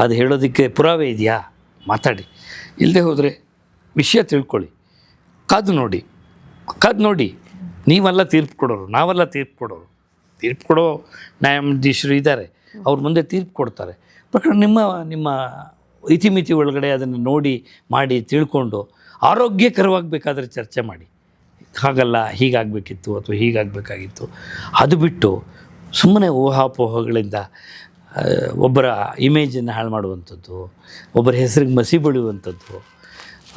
ಅದು ಹೇಳೋದಕ್ಕೆ ಪುರಾವೆ ಇದೆಯಾ, ಮಾತಾಡಿ. ಇಲ್ಲದೆ ಹೋದರೆ ವಿಷಯ ತಿಳ್ಕೊಳ್ಳಿ, ಕಾದು ನೋಡಿ. ನೀವೆಲ್ಲ ತೀರ್ಪು ಕೊಡೋರು, ನಾವೆಲ್ಲ ತೀರ್ಪು ಕೊಡೋ ನ್ಯಾಯಾಧೀಶರು ಇದ್ದಾರೆ, ಅವ್ರ ಮುಂದೆ ತೀರ್ಪು ಕೊಡ್ತಾರೆ. ಪ್ರಕರಣ ನಿಮ್ಮ ಇತಿಮಿತಿ ಒಳಗಡೆ ಅದನ್ನು ಮಾಡಿ ತಿಳ್ಕೊಂಡು ಆರೋಗ್ಯಕರವಾಗಬೇಕಾದ್ರೆ ಚರ್ಚೆ ಮಾಡಿ. ಹಾಗಲ್ಲ, ಹೀಗಾಗಬೇಕಿತ್ತು ಅಥವಾ ಹೀಗಾಗಬೇಕಾಗಿತ್ತು, ಅದು ಬಿಟ್ಟು ಸುಮ್ಮನೆ ಊಹಾಪೋಹಗಳಿಂದ ಒಬ್ಬರ ಇಮೇಜನ್ನು ಹಾಳು ಮಾಡುವಂಥದ್ದು, ಒಬ್ಬರ ಹೆಸರಿಗೆ ಮಸಿ ಬಳಿಯುವಂಥದ್ದು,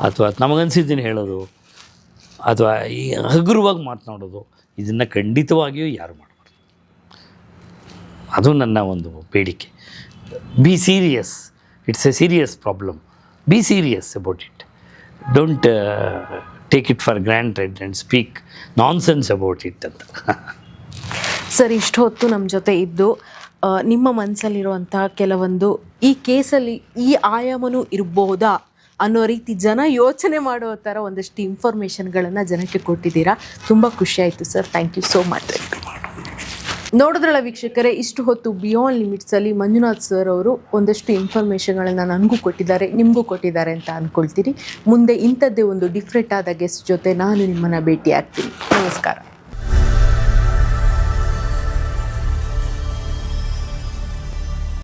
ಅಥವಾ ನಮಗನ್ಸಿದ್ದನ್ನು ಹೇಳೋದು, ಅಥವಾ ಈ ಹಗುರವಾಗಿ ಮಾತನಾಡೋದು, ಇದನ್ನು ಖಂಡಿತವಾಗಿಯೂ ಯಾರು ಮಾಡಬಾರ್ದು. ಅದು ನನ್ನ ಒಂದು ಬೇಡಿಕೆ. Be serious, it's A serious problem. Be serious about it. Don't take it for granted and speak nonsense about it ಅಂತ. ಸರ್, ಇಷ್ಟು ಹೊತ್ತು ನಮ್ಮ ಜೊತೆ ಇದ್ದು ನಿಮ್ಮ ಮನಸ್ಸಲ್ಲಿರುವಂತಹ ಕೆಲವೊಂದು ಈ ಕೇಸಲ್ಲಿ ಈ ಆಯಾಮನೂ ಇರ್ಬೋದಾ ಅನ್ನೋ ರೀತಿ ಜನ ಯೋಚನೆ ಮಾಡೋ ಥರ ಒಂದಷ್ಟು ಇನ್ಫಾರ್ಮೇಷನ್ಗಳನ್ನು ಜನಕ್ಕೆ ಕೊಟ್ಟಿದ್ದೀರಾ. ತುಂಬ ಖುಷಿಯಾಯಿತು sir, thank you so much. ನೋಡಿದ್ರಲ್ಲ ವೀಕ್ಷಕರೇ, ಇಷ್ಟು ಹೊತ್ತು ಬಿಯಾಂಡ್ ಲಿಮಿಟ್ಸಲ್ಲಿ ಮಂಜುನಾಥ್ ಸರ್ ಅವರು ಒಂದಷ್ಟು ಇನ್ಫಾರ್ಮೇಷನ್ಗಳನ್ನು ನನಗೂ ಕೊಟ್ಟಿದ್ದಾರೆ, ನಿಮಗೂ ಕೊಟ್ಟಿದ್ದಾರೆ ಅಂತ ಅಂದ್ಕೊಳ್ತೀನಿ. ಮುಂದೆ ಇಂಥದ್ದೇ ಒಂದು ಡಿಫ್ರೆಂಟ್ ಆದ ಗೆಸ್ಟ್ ಜೊತೆ ನಾನು ನಿಮ್ಮನ್ನು ಭೇಟಿ ಆಗ್ತೀನಿ. ನಮಸ್ಕಾರ.